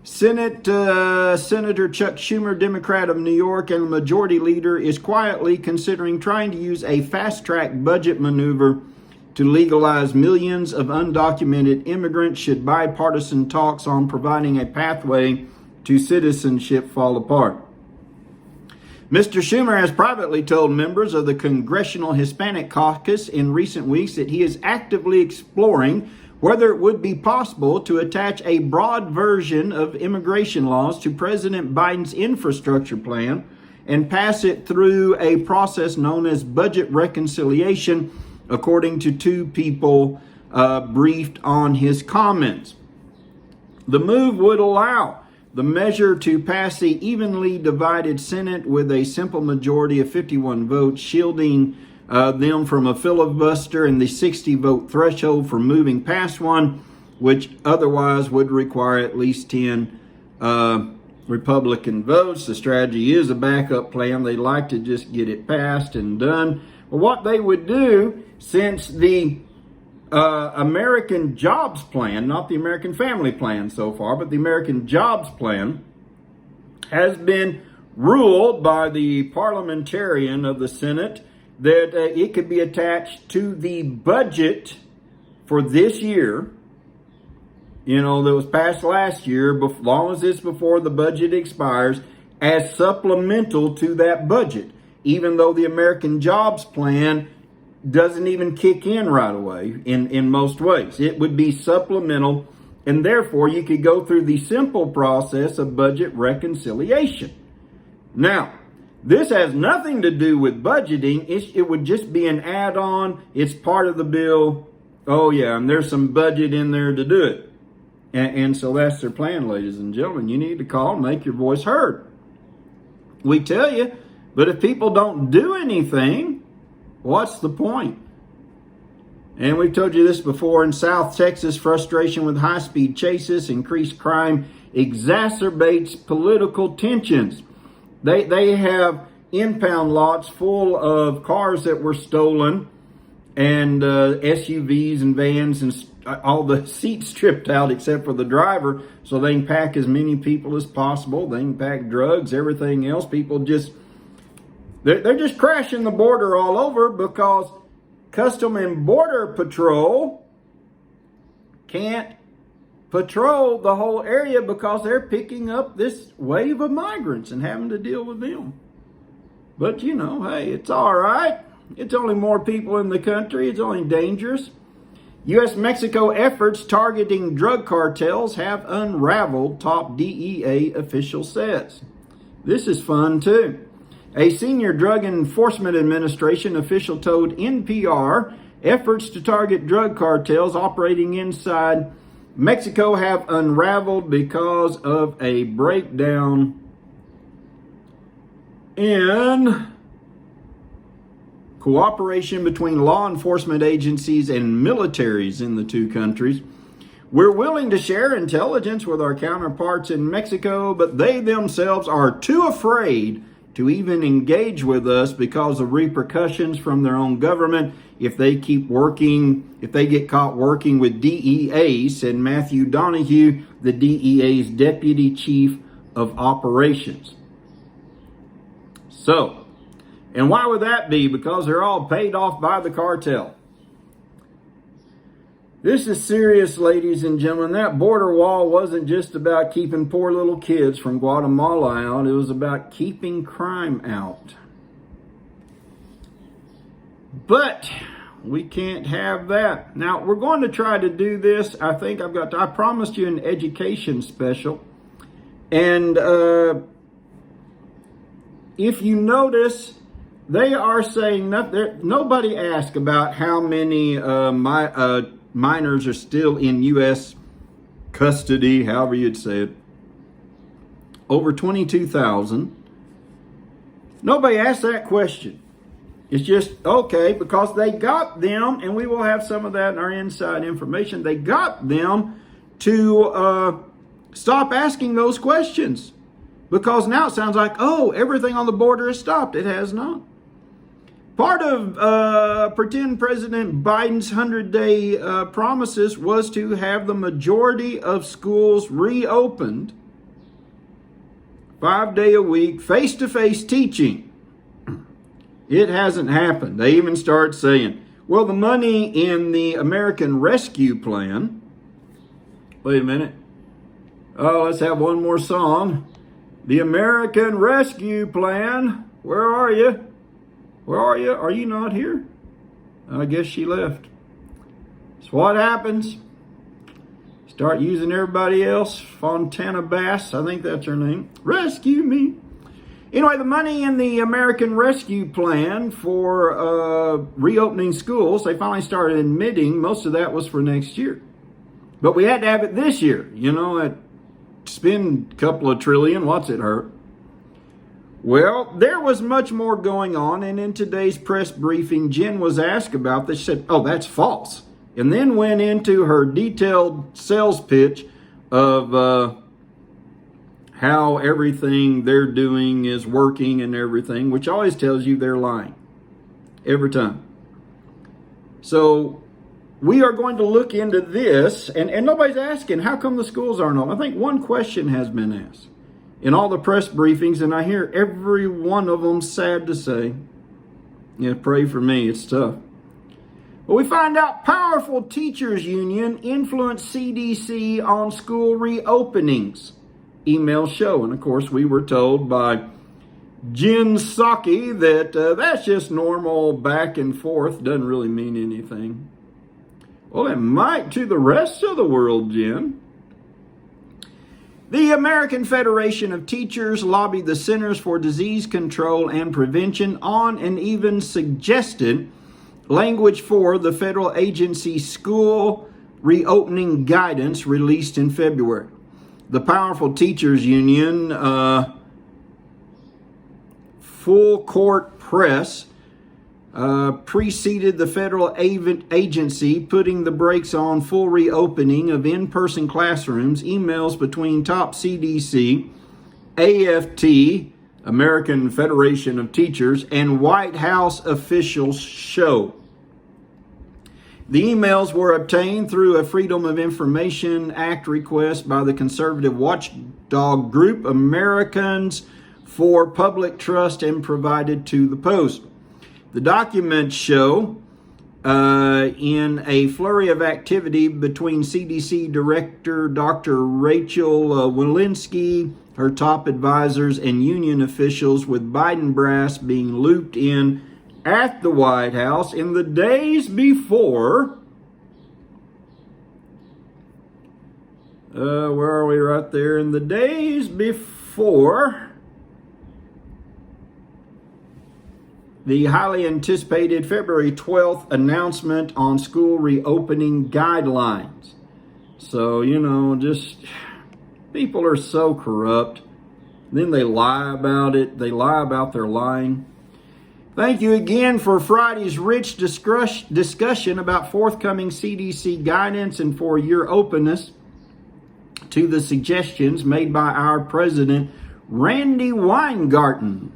Speaker 1: Senator Chuck Schumer, Democrat of New York and the majority leader, is quietly considering trying to use a fast-track budget maneuver to legalize millions of undocumented immigrants should bipartisan talks on providing a pathway to citizenship fall apart. Mr. Schumer has privately told members of the Congressional Hispanic Caucus in recent weeks that he is actively exploring whether it would be possible to attach a broad version of immigration laws to President Biden's infrastructure plan and pass it through a process known as budget reconciliation, according to two people briefed on his comments. The move would allow the measure to pass the evenly divided Senate with a simple majority of 51 votes, shielding them from a filibuster and the 60-vote threshold for moving past one, which otherwise would require at least 10 Republican votes. The strategy is a backup plan. They like to just get it passed and done. But what they would do, since the American Jobs Plan, not the American Family Plan so far, but the American Jobs Plan, has been ruled by the parliamentarian of the Senate that it could be attached to the budget for this year, that was passed last year, as long as it's before the budget expires, as supplemental to that budget, even though the American Jobs Plan doesn't even kick in right away in most ways. It would be supplemental, and therefore you could go through the simple process of budget reconciliation. Now, this has nothing to do with budgeting. It would just be an add-on. It's part of the bill. Oh, yeah, and there's some budget in there to do it. And so that's their plan, ladies and gentlemen. You need to call and make your voice heard. We tell you, but if people don't do anything, what's the point? And we've told you this before. In South Texas, frustration with high-speed chases, increased crime exacerbates political tensions. They have impound lots full of cars that were stolen and SUVs and vans and all the seats stripped out except for the driver so they can pack as many people as possible. They can pack drugs, everything else. People they're just crashing the border all over because Custom and Border Patrol can't patrol the whole area because they're picking up this wave of migrants and having to deal with them. But hey, it's all right. It's only more people in the country. It's only dangerous. U.S.-Mexico efforts targeting drug cartels have unraveled, top DEA official says. This is fun too. A senior Drug Enforcement Administration official told NPR efforts to target drug cartels operating inside Mexico have unraveled because of a breakdown in cooperation between law enforcement agencies and militaries in the two countries. We're willing to share intelligence with our counterparts in Mexico, but they themselves are too afraid to even engage with us because of repercussions from their own government if they get caught working with DEA, said Matthew Donahue, the DEA's Deputy Chief of Operations. So, and why would that be? Because they're all paid off by the cartel. This is serious, ladies and gentlemen. That border wall wasn't just about keeping poor little kids from Guatemala out. It was about keeping crime out. But we can't have that. Now, we're going to try to do this. I promised you an education special. And if you notice, they are saying nobody asked about how many minors are still in U.S. custody, however you'd say it. Over 22,000. Nobody asked that question. It's just, okay, because they got them, and we will have some of that in our inside information. They got them to stop asking those questions. Because now it sounds like, oh, everything on the border is stopped. It has not. Part of pretend President Biden's 100-day promises was to have the majority of schools reopened 5-day-a-week, face-to-face teaching. It hasn't happened. They even start saying, well, the money in the American Rescue Plan. Wait a minute. Oh, let's have one more song. The American Rescue Plan. Where are you? Where are you? Are you not here? I guess she left. So what happens? Start using everybody else. Fontana Bass, I think that's her name. Rescue me. Anyway, the money in the American Rescue Plan for reopening schools, they finally started admitting most of that was for next year. But we had to have it this year. You know, spend a couple of trillion, what's it hurt? Well, there was much more going on, and in today's press briefing, Jen was asked about this. She said, oh, that's false. And then went into her detailed sales pitch of how everything they're doing is working and everything, which always tells you they're lying. Every time. So we are going to look into this, and nobody's asking, how come the schools aren't open? I think one question has been asked in all the press briefings, and I hear every one of them sad to say, yeah, pray for me, it's tough. But we find out powerful teachers union influenced CDC on school reopenings. Emails show, and of course we were told by Jen Psaki that that's just normal back and forth, doesn't really mean anything. Well, it might to the rest of the world, Jen. The American Federation of Teachers lobbied the Centers for Disease Control and Prevention on and even suggested language for the federal agency school reopening guidance released in February. The powerful teachers union, Full Court Press, preceded the federal agency putting the brakes on full reopening of in-person classrooms. Emails between top CDC, AFT, American Federation of Teachers, and White House officials show. The emails were obtained through a Freedom of Information Act request by the conservative watchdog group Americans for Public Trust and provided to the Post. The documents show in a flurry of activity between CDC Director Dr. Rachel Walensky, her top advisors, and union officials, with Biden brass being looped in at the White House in the days before. Where are we? Right there. In the days before the highly anticipated February 12th announcement on school reopening guidelines. So, you know, just people are so corrupt. Then they lie about it. They lie about their lying. Thank you again for Friday's rich discussion about forthcoming CDC guidance and for your openness to the suggestions made by our president, Randy Weingarten.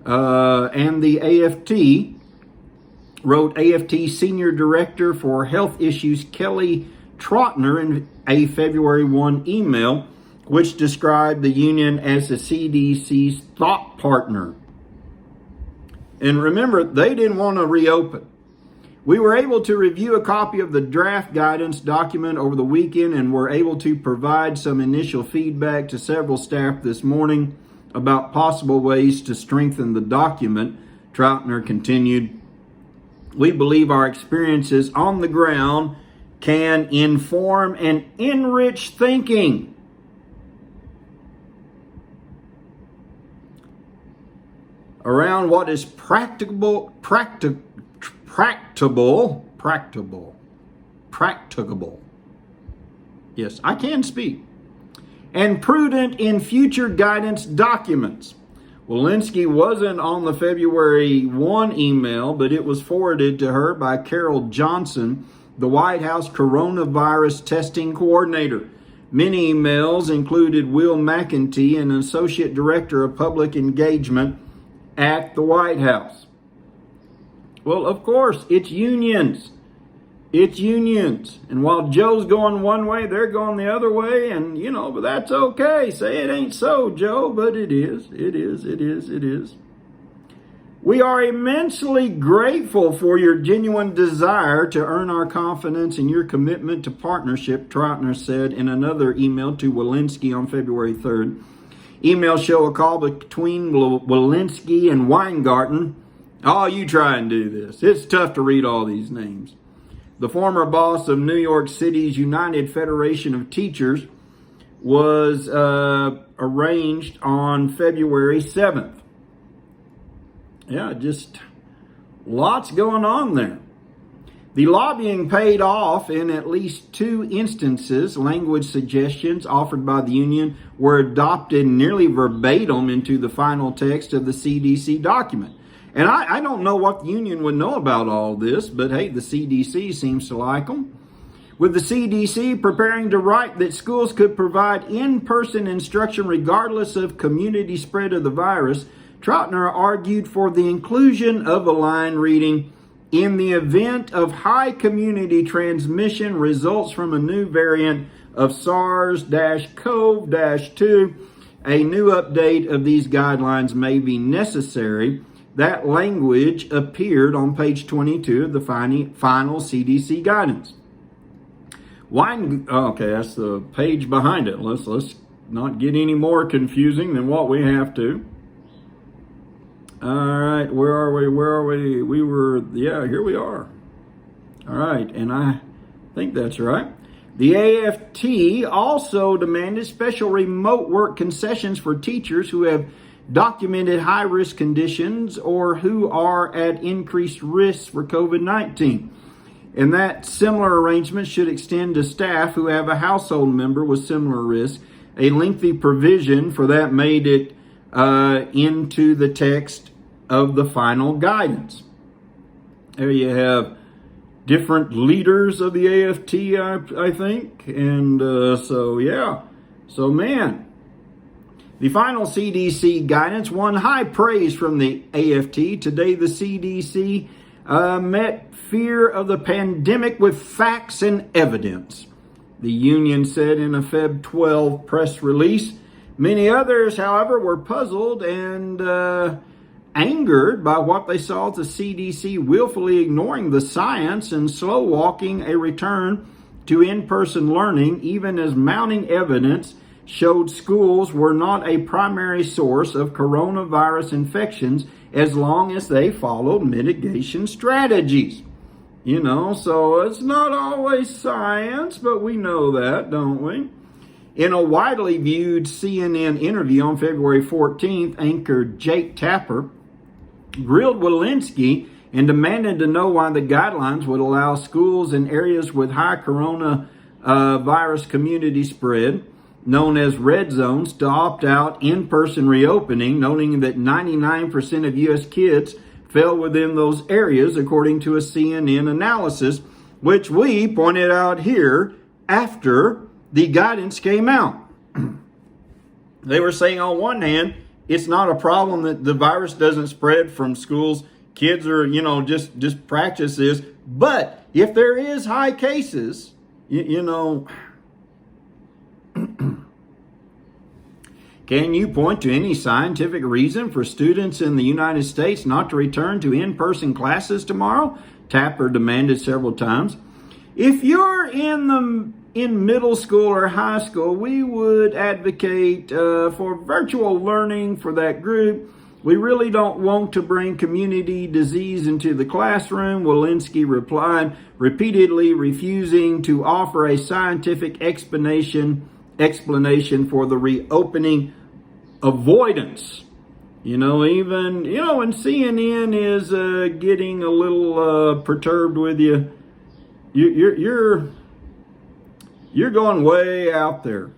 Speaker 1: And the AFT, wrote AFT Senior Director for Health Issues Kelly Trotner in a February 1 email, which described the union as the CDC's thought partner. And remember, they didn't want to reopen. We were able to review a copy of the draft guidance document over the weekend and were able to provide some initial feedback to several staff this morning about possible ways to strengthen the document. Troutner continued, we believe our experiences on the ground can inform and enrich thinking. Around what is practicable, yes, I can speak, and prudent in future guidance documents. Walensky wasn't on the February 1 email, but it was forwarded to her by Carol Johnson, the White House coronavirus testing coordinator. Many emails included Will McEntee, an associate director of public engagement at the White House. Well, of course, it's unions. It's unions. And while Joe's going one way, they're going the other way. And, but that's okay. Say it ain't so, Joe, but it is. It is. It is. It is. We are immensely grateful for your genuine desire to earn our confidence and your commitment to partnership, Trotner said in another email to Walensky on February 3rd. Emails show a call between Walensky and Weingarten. Oh, you try and do this. It's tough to read all these names. The former boss of New York City's United Federation of Teachers was arranged on February 7th. Yeah, just lots going on there. The lobbying paid off in at least 2 instances. Language suggestions offered by the union were adopted nearly verbatim into the final text of the CDC document. And I don't know what the union would know about all this, but hey, the CDC seems to like them. With the CDC preparing to write that schools could provide in-person instruction regardless of community spread of the virus, Trotner argued for the inclusion of a line reading, "In the event of high community transmission results from a new variant of SARS-CoV-2, a new update of these guidelines may be necessary." That language appeared on page 22 of the final CDC guidance. Okay, that's the page behind it. Let's not get any more confusing than what we have to. All right, where are we? Here we are. All right, and I think that's right. The AFT also demanded special remote work concessions for teachers who have documented high-risk conditions or who are at increased risk for COVID-19. And that similar arrangement should extend to staff who have a household member with similar risk. A lengthy provision for that made it into the text of the final guidance. There you have different leaders of the AFT, I think. And so man, the final CDC guidance won high praise from the AFT. Today, the CDC met fear of the pandemic with facts and evidence, the union said in a Feb 12 press release. Many others, however, were puzzled and angered by what they saw as the CDC willfully ignoring the science and slow walking a return to in-person learning, even as mounting evidence showed schools were not a primary source of coronavirus infections as long as they followed mitigation strategies. So it's not always science, but we know that, don't we? In a widely viewed CNN interview on February 14th, anchor Jake Tapper grilled Walensky and demanded to know why the guidelines would allow schools in areas with high coronavirus community spread, known as red zones, to opt out in-person reopening, noting that 99% of U.S. kids fell within those areas, according to a CNN analysis, which we pointed out here after the guidance came out. They were saying on one hand, it's not a problem that the virus doesn't spread from schools. Kids are, just practice this. But if there is high cases, can you point to any scientific reason for students in the United States not to return to in-person classes tomorrow? Tapper demanded several times. If you're in middle school or high school, we would advocate for virtual learning for that group. We really don't want to bring community disease into the classroom, Walensky replied, repeatedly refusing to offer a scientific explanation for the reopening avoidance. And CNN is getting a little perturbed with you. You're going way out there.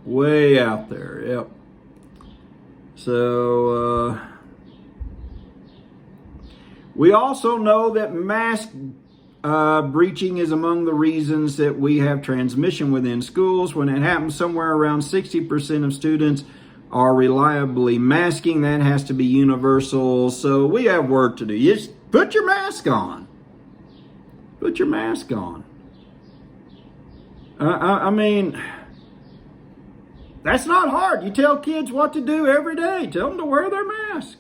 Speaker 1: Way out there, yep. We also know that mask breaching is among the reasons that we have transmission within schools. When it happens, somewhere around 60% of students are reliably masking. That has to be universal. So we have work to do. Just put your mask on. Put your mask on. I mean, that's not hard. You tell kids what to do every day. Tell them to wear their mask.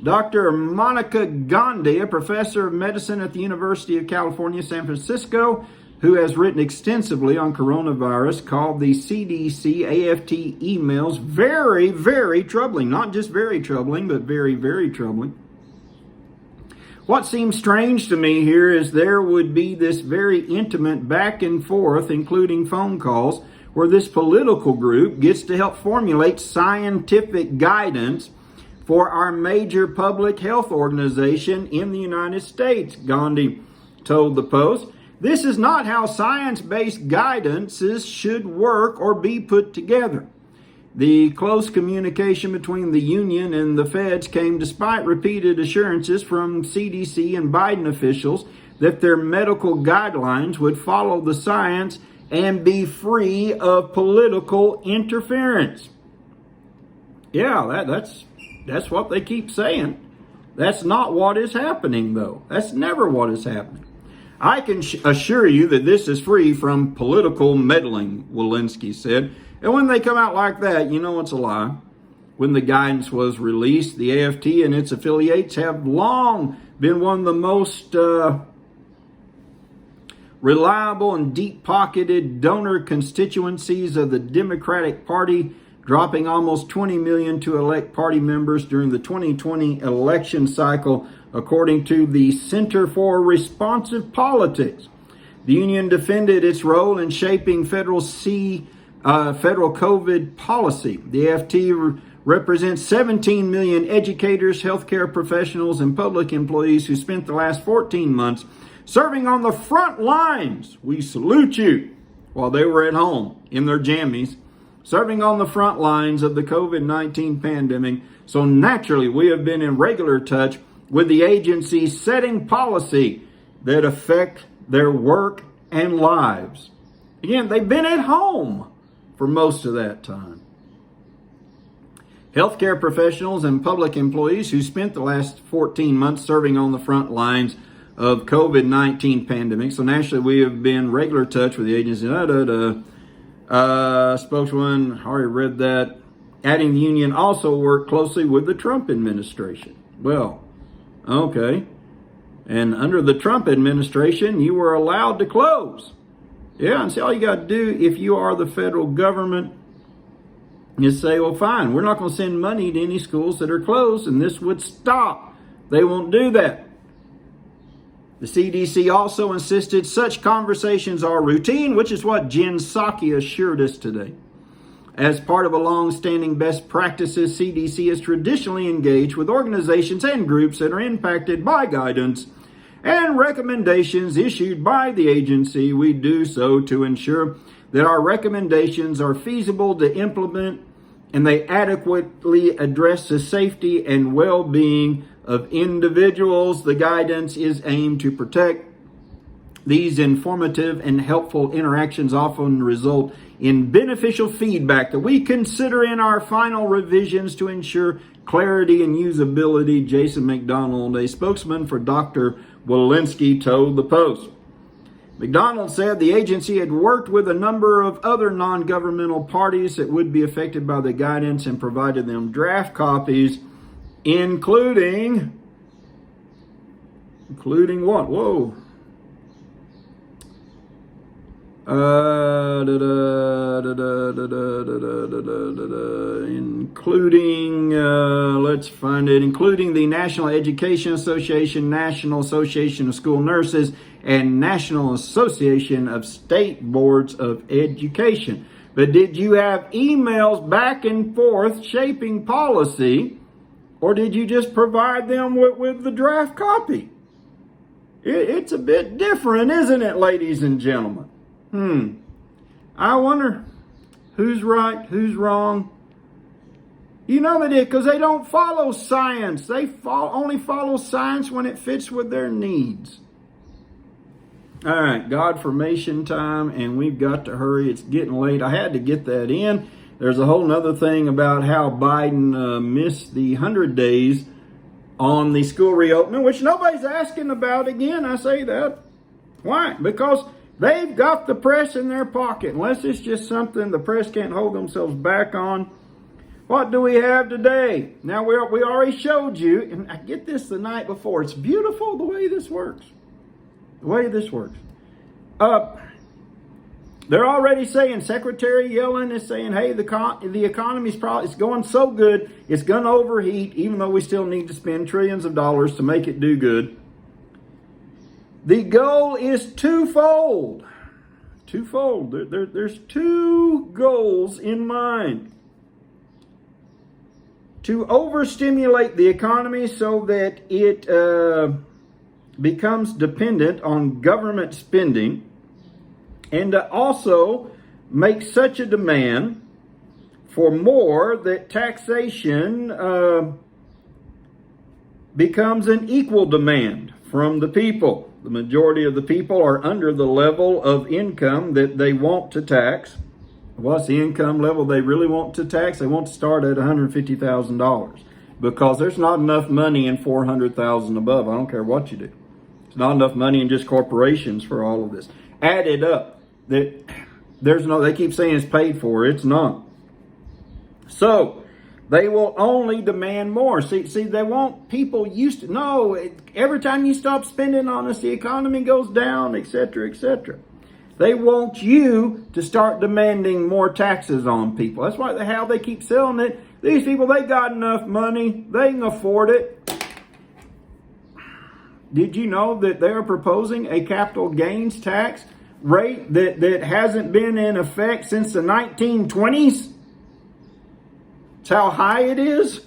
Speaker 1: Dr. Monica Gandhi, a professor of medicine at the University of California, San Francisco, who has written extensively on coronavirus, called the CDC AFT emails very, very troubling. Not just very troubling, but very, very troubling. What seems strange to me here is there would be this very intimate back and forth, including phone calls, where this political group gets to help formulate scientific guidance for our major public health organization in the United States, Gandhi told the Post. This is not how science-based guidances should work or be put together. The close communication between the union and the feds came despite repeated assurances from CDC and Biden officials that their medical guidelines would follow the science and be free of political interference. Yeah, that's what they keep saying. That's not what is happening, though. That's never what is happening. I can assure you that this is free from political meddling, Walensky said. And when they come out like that, you know it's a lie. When the guidance was released, the AFT and its affiliates have long been one of the most reliable and deep-pocketed donor constituencies of the Democratic Party, dropping almost 20 million to elect party members during the 2020 election cycle, according to the Center for Responsive Politics. The union defended its role in shaping federal COVID policy. The AFT represents 17 million educators, healthcare professionals, and public employees who spent the last 14 months serving on the front lines. We salute you, while they were at home in their jammies, serving on the front lines of the COVID-19 pandemic. So naturally, we have been in regular touch with the agency setting policy that affect their work and lives. Again, they've been at home for most of that time. Healthcare professionals and public employees who spent the last 14 months serving on the front lines of COVID-19 pandemic. So naturally, we have been in regular touch with the agency. Spokeswoman, already read that. Adding the union also worked closely with the Trump administration. Well, okay. And under the Trump administration, you were allowed to close. Yeah, and see, all you got to do if you are the federal government is say, well, fine, we're not going to send money to any schools that are closed, and this would stop. They won't do that. The CDC also insisted such conversations are routine, which is what Jen Psaki assured us today. As part of a long-standing best practices, CDC is traditionally engaged with organizations and groups that are impacted by guidance and recommendations issued by the agency. We do so to ensure that our recommendations are feasible to implement and they adequately address the safety and well-being of individuals. The guidance is aimed to protect. These informative and helpful interactions often result in beneficial feedback that we consider in our final revisions to ensure clarity and usability. Jason McDonald, a spokesman for Dr. Walensky, told the Post. McDonald said the agency had worked with a number of other non-governmental parties that would be affected by the guidance and provided them draft copies, including what? Whoa. Including the National Education Association, National Association of School Nurses, and National Association of State Boards of Education. But did you have emails back and forth shaping policy, or did you just provide them with the draft copy? It's a bit different, isn't it, ladies and gentlemen? I wonder who's right, who's wrong. You know they did, because they don't follow science. They only follow science when it fits with their needs. All right, God formation time, and we've got to hurry. It's getting late. I had to get that in. There's a whole nother thing about how Biden missed the 100 days on the school reopening, which nobody's asking about again. I say that. Why? Because they've got the press in their pocket. Unless it's just something the press can't hold themselves back on. What do we have today? Now, we already showed you, and I get this the night before. It's beautiful the way this works. The way this works. They're already saying, Secretary Yellen is saying, hey, the economy's probably, it's going so good, it's going to overheat, even though we still need to spend trillions of dollars to make it do good. The goal is twofold. Twofold. There's two goals in mind. To overstimulate the economy so that it becomes dependent on government spending, and to also make such a demand for more that taxation becomes an equal demand from the people. The majority of the people are under the level of income that they want to tax. What's the income level they really want to tax? They want to start at $150,000 because there's not enough money in $400,000 above. I don't care what you do. There's not enough money in just corporations for all of this. Add it up. They keep saying it's paid for. It's not. So they will only demand more. See, they want people used to know every time you stop spending on us, the economy goes down, etc., etc. They want you to start demanding more taxes on people. That's how they keep selling it. These people, they got enough money. They can afford it. Did you know that they are proposing a capital gains tax rate that hasn't been in effect since the 1920s? That's how high it is.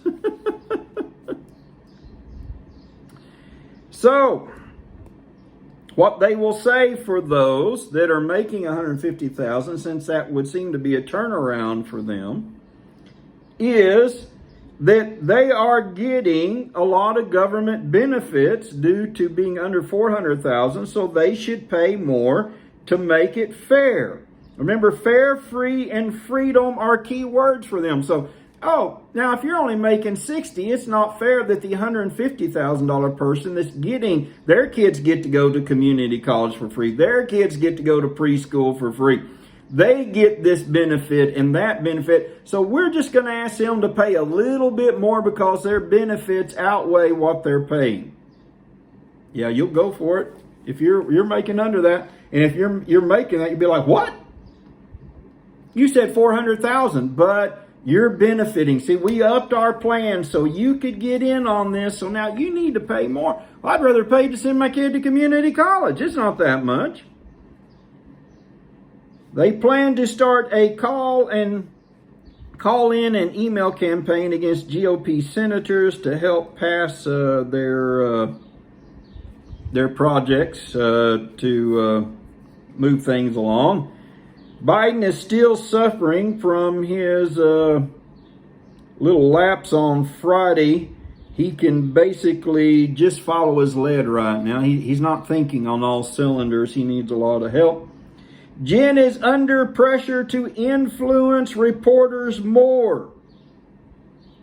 Speaker 1: So, what they will say for those that are making $150,000, since that would seem to be a turnaround for them, is that they are getting a lot of government benefits due to being under $400,000, so they should pay more to make it fair. Remember, fair, free, and freedom are key words for them. So, now if you're only making $60,000, it's not fair that the $150,000 person that's getting, their kids get to go to community college for free. Their kids get to go to preschool for free. They get this benefit and that benefit. So we're just going to ask them to pay a little bit more because their benefits outweigh what they're paying. Yeah, you'll go for it if you're making under that. And if you're making that, you'll be like, what? You said $400,000, but you're benefiting. See, we upped our plan so you could get in on this. So now you need to pay more. Well, I'd rather pay to send my kid to community college. It's not that much. They plan to start a call in and email campaign against GOP senators to help pass their projects to move things along. Biden is still suffering from his little lapse on Friday. He can basically just follow his lead right now. He's not thinking on all cylinders. He needs a lot of help. Jen is under pressure to influence reporters more.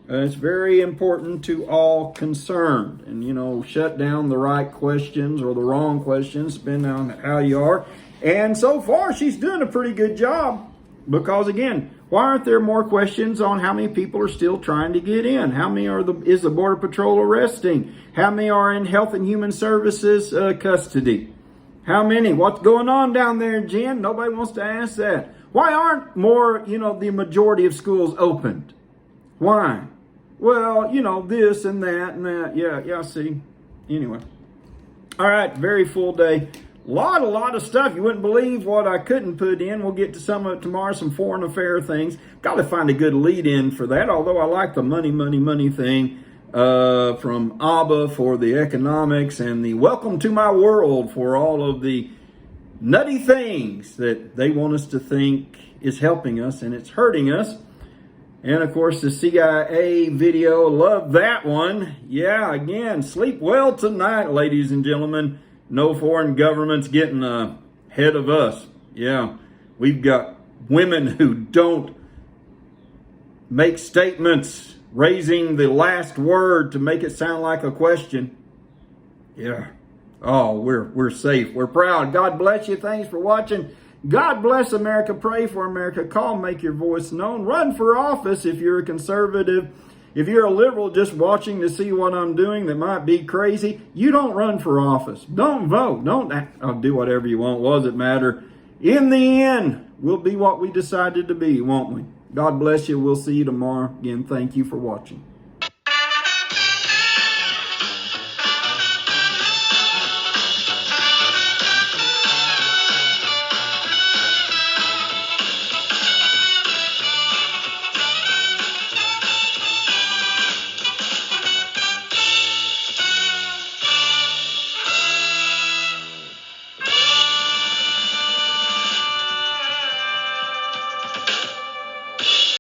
Speaker 1: It's very important to all concerned. And, shut down the right questions or the wrong questions, depending on how you are. And so far, she's doing a pretty good job. Because, again, why aren't there more questions on how many people are still trying to get in? How many is the Border Patrol arresting? How many are in Health and Human Services custody? How many? What's going on down there, Jen? Nobody wants to ask that. Why aren't more, the majority of schools opened? Why? Well, this and that and that. Yeah, see. Anyway. All right, very full day. A lot of stuff. You wouldn't believe what I couldn't put in. We'll get to some of it tomorrow, some foreign affair things. Got to find a good lead in for that, although I like the money thing from ABBA for the economics and the welcome to my world for all of the nutty things that they want us to think is helping us and it's hurting us. And of course the CIA video, love that one. Yeah, again, sleep well tonight, ladies and gentlemen. No foreign government's getting ahead of us. Yeah, we've got women who don't make statements raising the last word to make it sound like a question. Yeah. Oh, we're safe. We're proud. God bless you. Thanks for watching. God bless America. Pray for America. Call, make your voice known. Run for office if you're a conservative. If you're a liberal just watching to see what I'm doing that might be crazy, you don't run for office. Don't vote. Don't do whatever you want. What does it matter? In the end, we'll be what we decided to be, won't we? God bless you. We'll see you tomorrow. Again, thank you for watching.